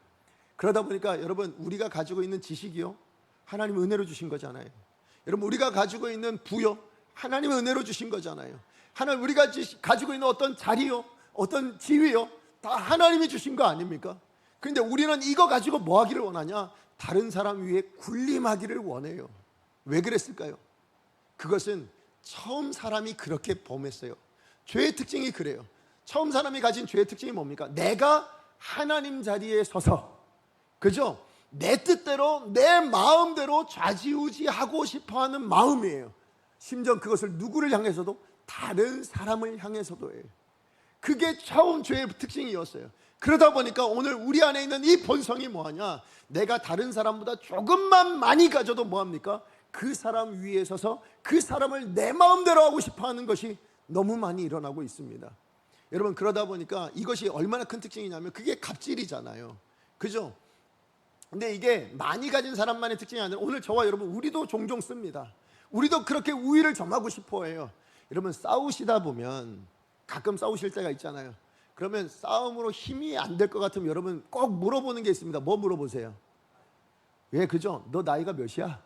그러다 보니까 여러분, 우리가 가지고 있는 지식이요, 하나님 은혜로 주신 거잖아요. 여러분, 우리가 가지고 있는 부요, 하나님의 은혜로 주신 거잖아요. 하나님, 우리가 가지고 있는 어떤 자리요, 어떤 지위요, 다 하나님이 주신 거 아닙니까? 그런데 우리는 이거 가지고 뭐 하기를 원하냐? 다른 사람 위에 군림하기를 원해요. 왜 그랬을까요? 그것은 처음 사람이 그렇게 범했어요. 죄의 특징이 그래요. 처음 사람이 가진 죄의 특징이 뭡니까? 내가 하나님 자리에 서서, 그죠? 내 뜻대로, 내 마음대로 좌지우지하고 싶어하는 마음이에요. 심지어 그것을 누구를 향해서도, 다른 사람을 향해서도예요. 그게 처음 죄의 특징이었어요. 그러다 보니까 오늘 우리 안에 있는 이 본성이 뭐하냐? 내가 다른 사람보다 조금만 많이 가져도 뭐합니까? 그 사람 위에 서서 그 사람을 내 마음대로 하고 싶어하는 것이 너무 많이 일어나고 있습니다. 여러분, 그러다 보니까 이것이 얼마나 큰 특징이냐면, 그게 갑질이잖아요. 그죠? 근데 이게 많이 가진 사람만의 특징이 아니라, 오늘 저와 여러분, 우리도 종종 씁니다. 우리도 그렇게 우위를 점하고 싶어 해요. 여러분, 싸우시다 보면 가끔 싸우실 때가 있잖아요. 그러면 싸움으로 힘이 안 될 것 같으면 여러분 꼭 물어보는 게 있습니다. 뭐 물어보세요? 왜, 그죠? 너 나이가 몇이야?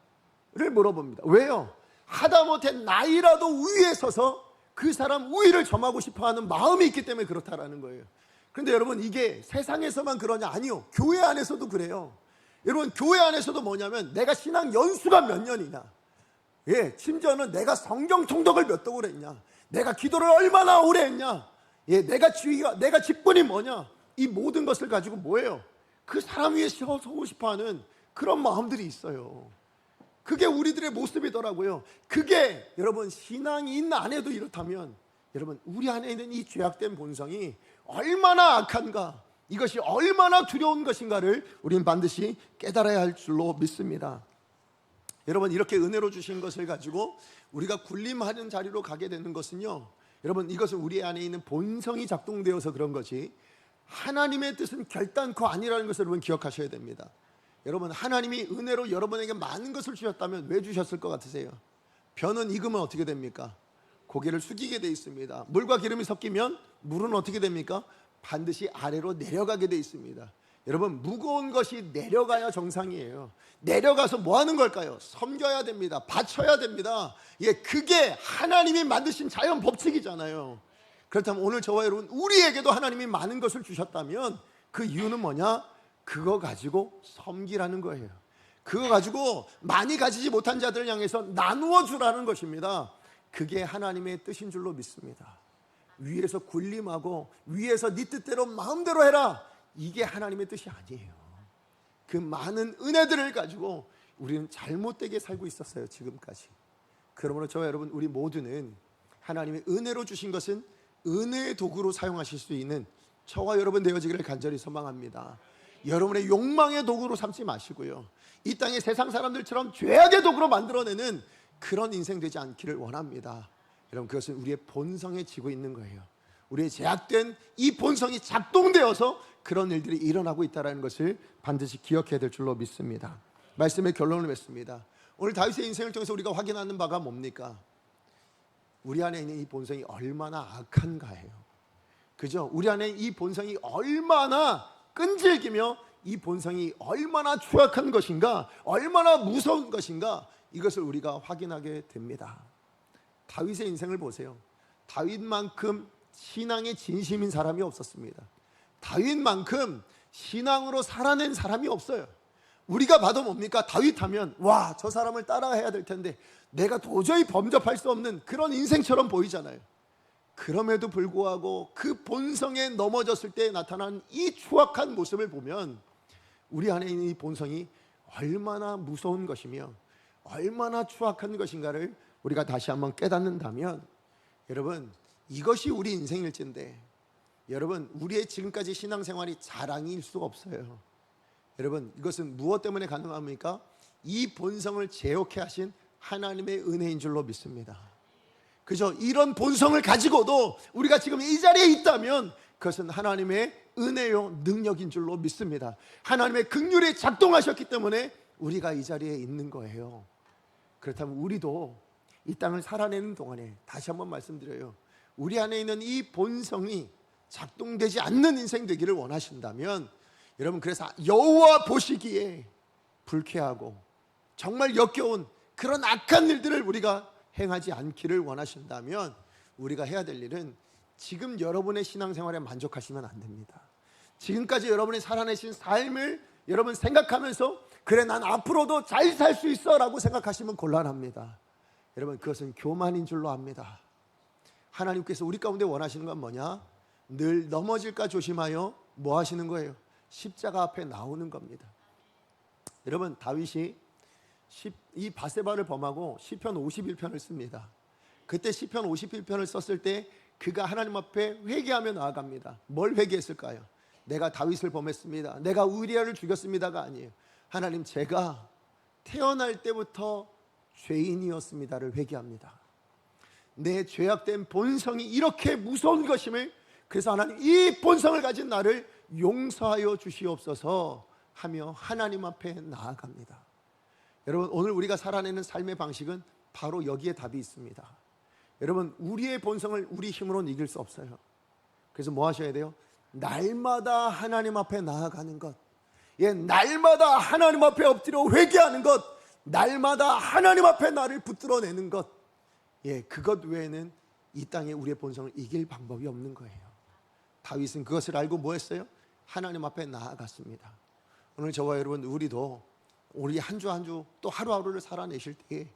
를 물어봅니다. 왜요? 하다못해 나이라도 우위에 서서 그 사람 우위를 점하고 싶어하는 마음이 있기 때문에 그렇다라는 거예요. 그런데 여러분, 이게 세상에서만 그러냐? 아니요, 교회 안에서도 그래요. 여러분, 교회 안에서도 뭐냐면, 내가 신앙 연수가 몇 년이냐, 심지어는 내가 성경 통독을 몇 독을 했냐, 내가 기도를 얼마나 오래 했냐, 내가 지위가, 내가 직분이 뭐냐, 이 모든 것을 가지고 뭐예요? 그 사람 위에 서고 싶어하는 그런 마음들이 있어요. 그게 우리들의 모습이더라고요. 그게 여러분, 신앙인 안에도 이렇다면, 여러분, 우리 안에 있는 이 죄악된 본성이 얼마나 악한가, 이것이 얼마나 두려운 것인가를 우리는 반드시 깨달아야 할 줄로 믿습니다. 여러분, 이렇게 은혜로 주신 것을 가지고 우리가 군림하는 자리로 가게 되는 것은요, 여러분, 이것은 우리 안에 있는 본성이 작동되어서 그런 거지, 하나님의 뜻은 결단코 아니라는 것을 여러분 기억하셔야 됩니다. 여러분, 하나님이 은혜로 여러분에게 많은 것을 주셨다면 왜 주셨을 것 같으세요? 벼는 익으면 어떻게 됩니까? 고개를 숙이게 돼 있습니다. 물과 기름이 섞이면 물은 어떻게 됩니까? 반드시 아래로 내려가게 돼 있습니다. 여러분, 무거운 것이 내려가야 정상이에요. 내려가서 뭐 하는 걸까요? 섬겨야 됩니다. 바쳐야 됩니다. 그게 하나님이 만드신 자연 법칙이잖아요. 그렇다면 오늘 저와 여러분, 우리에게도 하나님이 많은 것을 주셨다면 그 이유는 뭐냐? 그거 가지고 섬기라는 거예요. 그거 가지고 많이 가지지 못한 자들을 향해서 나누어 주라는 것입니다. 그게 하나님의 뜻인 줄로 믿습니다. 위에서 군림하고 위에서 네 뜻대로 마음대로 해라, 이게 하나님의 뜻이 아니에요. 그 많은 은혜들을 가지고 우리는 잘못되게 살고 있었어요, 지금까지. 그러므로 저와 여러분, 우리 모두는 하나님의 은혜로 주신 것은 은혜의 도구로 사용하실 수 있는 저와 여러분 되어지기를 간절히 소망합니다. 여러분의 욕망의 도구로 삼지 마시고요, 이 땅의 세상 사람들처럼 죄악의 도구로 만들어내는 그런 인생 되지 않기를 원합니다. 여러분, 그것은 우리의 본성에 지고 있는 거예요. 우리의 제약된 이 본성이 작동되어서 그런 일들이 일어나고 있다는 것을 반드시 기억해야 될 줄로 믿습니다. 말씀의 결론을 맺습니다. 오늘 다윗의 인생을 통해서 우리가 확인하는 바가 뭡니까? 우리 안에 있는 이 본성이 얼마나 악한가예요. 그죠? 우리 안에 이 본성이 얼마나 끈질기며 이 본성이 얼마나 추악한 것인가, 얼마나 무서운 것인가, 이것을 우리가 확인하게 됩니다. 다윗의 인생을 보세요. 다윗만큼 신앙에 진심인 사람이 없었습니다. 다윗만큼 신앙으로 살아낸 사람이 없어요. 우리가 봐도 뭡니까? 다윗 하면 와, 저 사람을 따라해야 될 텐데 내가 도저히 범접할 수 없는 그런 인생처럼 보이잖아요. 그럼에도 불구하고 그 본성에 넘어졌을 때 나타난 이 추악한 모습을 보면 우리 안에 있는 이 본성이 얼마나 무서운 것이며 얼마나 추악한 것인가를 우리가 다시 한번 깨닫는다면, 여러분, 이것이 우리 인생일진데, 여러분, 우리의 지금까지 신앙생활이 자랑일 수가 없어요. 여러분, 이것은 무엇 때문에 가능합니까? 이 본성을 제어케 하신 하나님의 은혜인 줄로 믿습니다. 그죠? 이런 본성을 가지고도 우리가 지금 이 자리에 있다면 그것은 하나님의 은혜요 능력인 줄로 믿습니다. 하나님의 긍휼이 작동하셨기 때문에 우리가 이 자리에 있는 거예요. 그렇다면 우리도 이 땅을 살아내는 동안에 다시 한번 말씀드려요, 우리 안에 있는 이 본성이 작동되지 않는 인생 되기를 원하신다면, 여러분, 그래서 여호와 보시기에 불쾌하고 정말 역겨운 그런 악한 일들을 우리가 행하지 않기를 원하신다면, 우리가 해야 될 일은 지금 여러분의 신앙생활에 만족하시면 안 됩니다. 지금까지 여러분이 살아내신 삶을 여러분 생각하면서 그래, 난 앞으로도 잘 살 수 있어 라고 생각하시면 곤란합니다. 여러분, 그것은 교만인 줄로 압니다. 하나님께서 우리 가운데 원하시는 건 뭐냐? 늘 넘어질까 조심하여 뭐 하시는 거예요? 십자가 앞에 나오는 겁니다. 여러분, 다윗이 이 바세바를 범하고 시편 51편을 씁니다. 그때 시편 51편을 썼을 때 그가 하나님 앞에 회개하며 나아갑니다. 뭘 회개했을까요? 내가 다윗을 범했습니다, 내가 우리아를 죽였습니다가 아니에요. 하나님, 제가 태어날 때부터 죄인이었습니다를 회개합니다. 내 죄악된 본성이 이렇게 무서운 것임을, 그래서 하나님, 이 본성을 가진 나를 용서하여 주시옵소서 하며 하나님 앞에 나아갑니다. 여러분, 오늘 우리가 살아내는 삶의 방식은 바로 여기에 답이 있습니다. 여러분, 우리의 본성을 우리 힘으로는 이길 수 없어요. 그래서 뭐 하셔야 돼요? 날마다 하나님 앞에 나아가는 것, 날마다 하나님 앞에 엎드려 회개하는 것, 날마다 하나님 앞에 나를 붙들어내는 것, 그것 외에는 이 땅에 우리의 본성을 이길 방법이 없는 거예요. 다윗은 그것을 알고 뭐 했어요? 하나님 앞에 나아갔습니다. 오늘 저와 여러분, 우리도 우리 한 주 한 주 또 하루하루를 살아내실 때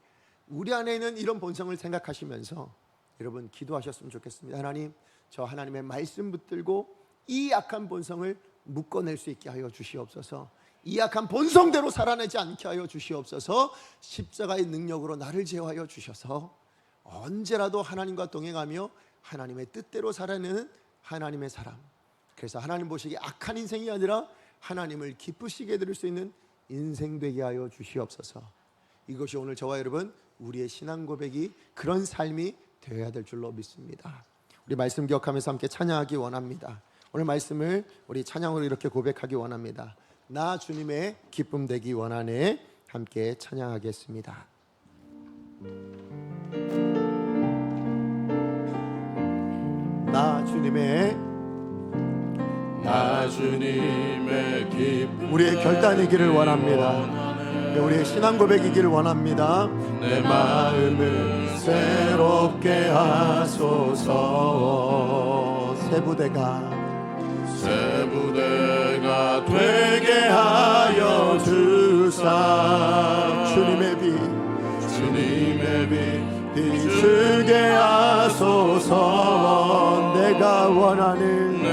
우리 안에 있는 이런 본성을 생각하시면서 여러분 기도하셨으면 좋겠습니다. 하나님, 저 하나님의 말씀 붙들고 이 약한 본성을 묶어낼 수 있게 하여 주시옵소서. 이 약한 본성대로 살아내지 않게 하여 주시옵소서. 십자가의 능력으로 나를 제어하여 주셔서 언제라도 하나님과 동행하며 하나님의 뜻대로 살아내는 하나님의 사람, 그래서 하나님 보시기에 악한 인생이 아니라 하나님을 기쁘시게 해드릴 수 있는 인생 되게 하여 주시옵소서. 이것이 오늘 저와 여러분 우리의 신앙 고백이 그런 삶이 되어야 될 줄로 믿습니다. 우리 말씀 기억하면서 함께 찬양하기 원합니다. 오늘 말씀을 우리 찬양으로 이렇게 고백하기 원합니다. 나 주님의 기쁨 되기 원하네. 함께 찬양하겠습니다. 나 주님의 기쁨 우리의 결단이기를 원합니다. 우리의 신앙 고백이기를 원합니다. 내 마음을 새롭게 하소서. 새 부대가 되게 하여 주사. 주님의 빛 쓰게 하소서. 내가 원하는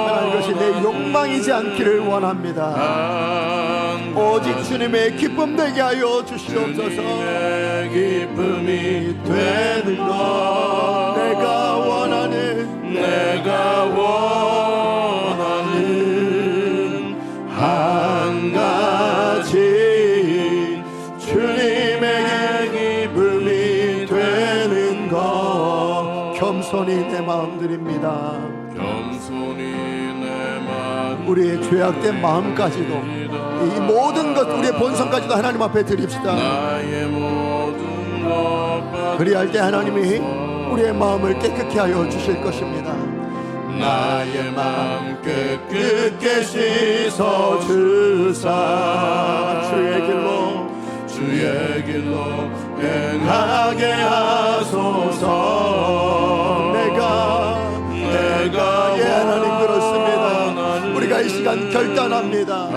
하나님, 이것이 내 욕망이지 않기를 원합니다. 오직 주님의 기쁨 되게 하여 주시옵소서. 기쁨이 되는 것, 내가 원하는 한 가지, 주님에게 기쁨이 되는 것. 겸손히 내 마음 드립니다. 우리의 죄악된 마음까지도, 이 모든 것, 우리의 본성까지도 하나님 앞에 드립시다. 그리할 때 하나님이 우리의 마음을 깨끗게 하여 주실 것입니다. 나의 마음 깨끗게 씻어 주사, 주의 길로 행하게 하소서. 내가 하나님, 그렇습니다. 우리가 이 시간 결단합니다.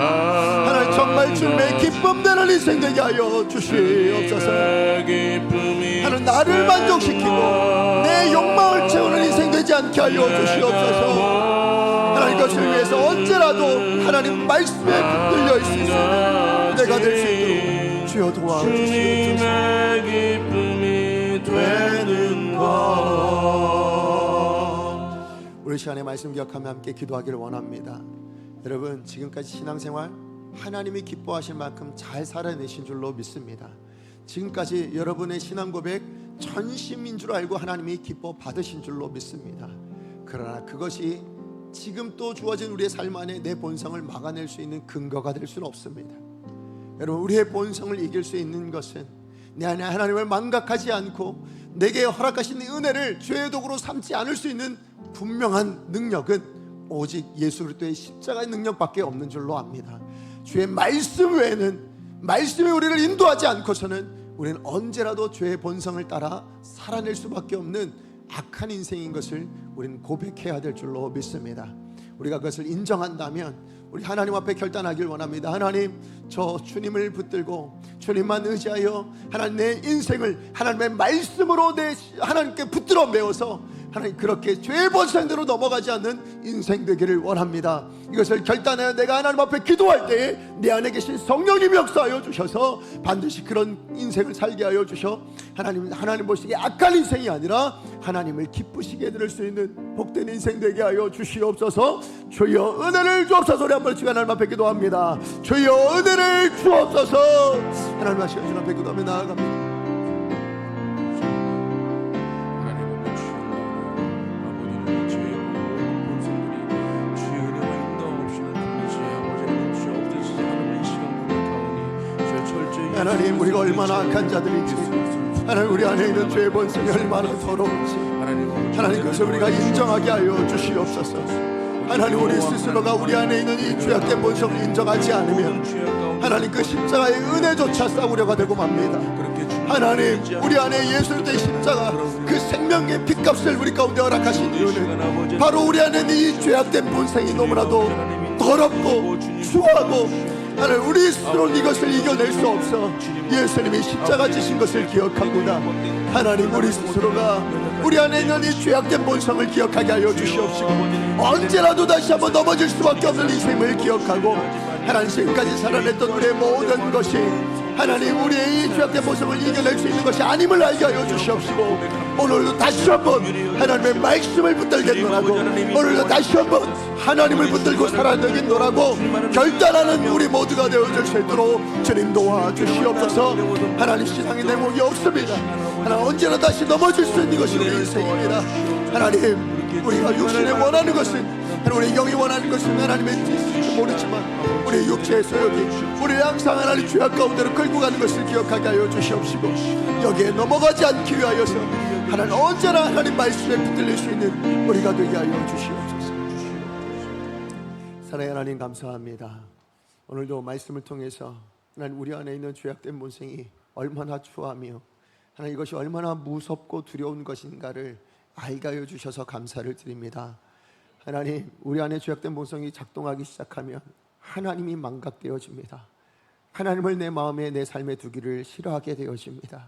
하나님, 정말 주님의 기쁨 되는 인생 되게 하여 주시옵소서. 하나님, 나를 만족시키고 내 욕망을 채우는 인생 되지 않게 하여 주시옵소서. 하나님, 그것을 위해서 언제라도 하나님 말씀에 붙들려 있을 수 있는 내가 될 수 있도록 주여 도와주시옵소서. 되는 것. 우리 시간에 말씀 기억하며 함께 기도하기를 원합니다. 여러분, 지금까지 신앙생활 하나님이 기뻐하실 만큼 잘 살아내신 줄로 믿습니다. 지금까지 여러분의 신앙 고백 전심인 줄 알고 하나님이 기뻐 받으신 줄로 믿습니다. 그러나 그것이 지금 또 주어진 우리의 삶 안에 내 본성을 막아낼 수 있는 근거가 될 수는 없습니다. 여러분, 우리의 본성을 이길 수 있는 것은 내 안에 하나님을 망각하지 않고 내게 허락하신 은혜를 죄의 도구로 삼지 않을 수 있는 분명한 능력은 오직 예수 그리스도의 십자가의 능력밖에 없는 줄로 압니다. 주의 말씀 외에는, 말씀이 우리를 인도하지 않고서는 우리는 언제라도 죄의 본성을 따라 살아낼 수밖에 없는 악한 인생인 것을 우리는 고백해야 될 줄로 믿습니다. 우리가 그것을 인정한다면 우리 하나님 앞에 결단하길 원합니다. 하나님, 저 주님을 붙들고 주님만 의지하여 하나님 내 인생을 하나님의 말씀으로 하나님께 붙들어 메워서 하나님 그렇게 죄의 본성대로 넘어가지 않는 인생 되기를 원합니다. 이것을 결단하여 내가 하나님 앞에 기도할 때에 내 안에 계신 성령님이 역사하여 주셔서 반드시 그런 인생을 살게 하여 주셔 하나님 보시기에 악한 인생이 아니라 하나님을 기쁘시게 해드릴 수 있는 복된 인생 되게 하여 주시옵소서. 주여 은혜를 주옵소서. 우리 한번 하나님 앞에 기도합니다. 주여 은혜를 주옵소서. 하나님 하시는 주 앞에 기도하며 나아갑니다. 하나님, 우리가 얼마나 악한 자들인지, 하나님 우리 안에 있는 죄의 본성이 얼마나 더러운지 하나님 그것을 우리가 인정하게 하여 주시옵소서. 하나님, 우리 스스로가 우리 안에 있는 이 죄악된 본성을 인정하지 않으면 하나님 그 십자가의 은혜조차 싸우려가 되고 맙니다. 하나님, 우리 안에 예수 그리스도의 십자가 그 생명의 핏값을 우리 가운데 허락하신 이유는 바로 우리 안에 있는 이 죄악된 본성이 너무나도 더럽고 추하고 하나님 우리 스스로는 이것을 이겨낼 수 없어 예수님이 십자가 지신 것을 기억합니다. 하나님, 우리 스스로가 우리 안에 있는 이 죄악된 본성을 기억하게 하여 주시옵시고 언제라도 다시 한번 넘어질 수밖에 없는 인생을 기억하고 하나님 지금까지 살아냈던 우리의 모든 것이 하나님 우리의 이 죄악된 본성을 이겨낼 수 있는 것이 아님을 알게 하여 주시옵시고 오늘도 다시 한번 하나님의 말씀을 붙들겠노라고 오늘도 다시 한번 하나님을 붙들고 살아내겠노라고 결단하는 우리 모두가 되어줄 수 있도록 주님 도와주시옵소서. 하나님, 세상에 내목이 없습니다. 하나님, 언제나 다시 넘어질 수 있는 것이 우리 인생입니다. 하나님, 우리가 육신에 원하는 것은 하나님, 우리 영이 원하는 것은 하나님의 뜻인지 모르지만 우리 육체의 소욕이 우리를 항상 하나님 죄악 가운데로 끌고 가는 것을 기억하게 하여 주시옵시고 여기에 넘어가지 않기 위하여서 하나님 언제나 하나님 말씀에 붙들릴 수 있는 우리가 되게 하여 주시옵소서. 사랑의 하나님, 감사합니다. 오늘도 말씀을 통해서 하나님 우리 안에 있는 죄악된 본성이 얼마나 추하며 하나님 이것이 얼마나 무섭고 두려운 것인가를 알게 하여 주셔서 감사를 드립니다. 하나님, 우리 안에 죄악된 본성이 작동하기 시작하면 하나님이 망각되어집니다. 하나님을 내 마음에 내 삶에 두기를 싫어하게 되어집니다.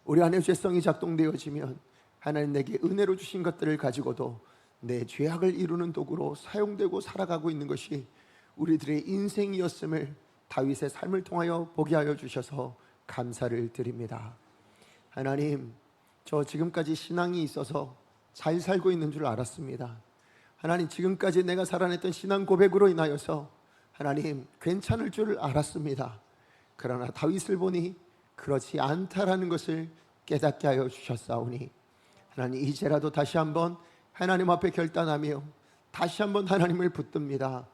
우리 안에 죄성이 작동되어지면 하나님 내게 은혜로 주신 것들을 가지고도 내 죄악을 이루는 도구로 사용되고 살아가고 있는 것이 우리들의 인생이었음을 다윗의 삶을 통하여 보게 하여 주셔서 감사를 드립니다. 하나님, 저 지금까지 신앙이 있어서 잘 살고 있는 줄 알았습니다. 하나님, 지금까지 내가 살아냈던 신앙 고백으로 인하여서 하나님 괜찮을 줄 알았습니다. 그러나 다윗을 보니 그렇지 않다라는 것을 깨닫게 하여 주셨사오니 하나님, 이제라도 다시 한번 하나님 앞에 결단하며 다시 한번 하나님을 붙듭니다.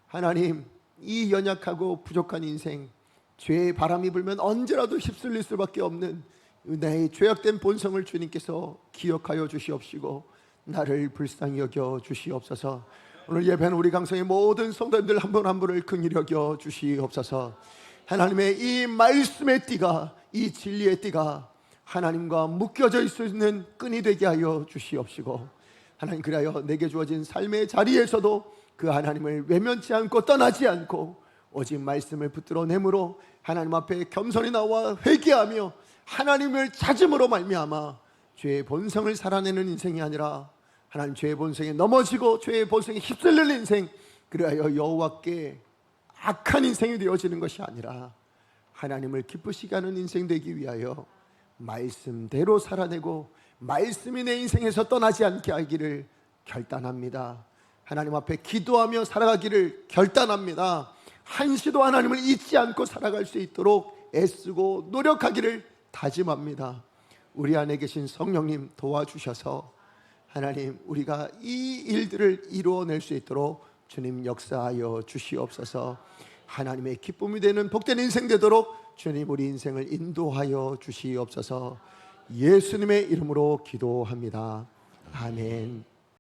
하나님, 이 연약하고 부족한 인생, 죄의 바람이 불면 언제라도 휩쓸릴 수밖에 없는 나의 죄악된 본성을 주님께서 기억하여 주시옵시고 나를 불쌍히 여겨 주시옵소서. 오늘 예배는 우리 강성의 모든 성도님들 한 분 한 분을 긍휼히 여겨 주시옵소서. 하나님의 이 말씀의 띠가, 이 진리의 띠가 하나님과 묶여져 있는 끈이 되게 하여 주시옵시고 하나님, 그리하여 내게 주어진 삶의 자리에서도 그 하나님을 외면치 않고 떠나지 않고 오직 말씀을 붙들어 내므로 하나님 앞에 겸손히 나와 회개하며 하나님을 찾음으로 말미암아 죄의 본성을 살아내는 인생이 아니라 하나님 죄의 본성에 넘어지고 죄의 본성에 휩쓸리는 인생, 그리하여 여호와께 악한 인생이 되어지는 것이 아니라 하나님을 기쁘시게 하는 인생 되기 위하여 말씀대로 살아내고 말씀이 내 인생에서 떠나지 않게 하기를 결단합니다. 하나님 앞에 기도하며 살아가기를 결단합니다. 한시도 하나님을 잊지 않고 살아갈 수 있도록 애쓰고 노력하기를 다짐합니다. 우리 안에 계신 성령님 도와주셔서 하나님, 우리가 이 일들을 이루어낼 수 있도록 주님 역사하여 주시옵소서. 하나님의 기쁨이 되는 복된 인생 되도록 주님 우리 인생을 인도하여 주시옵소서. 예수님의 이름으로 기도합니다. 아멘.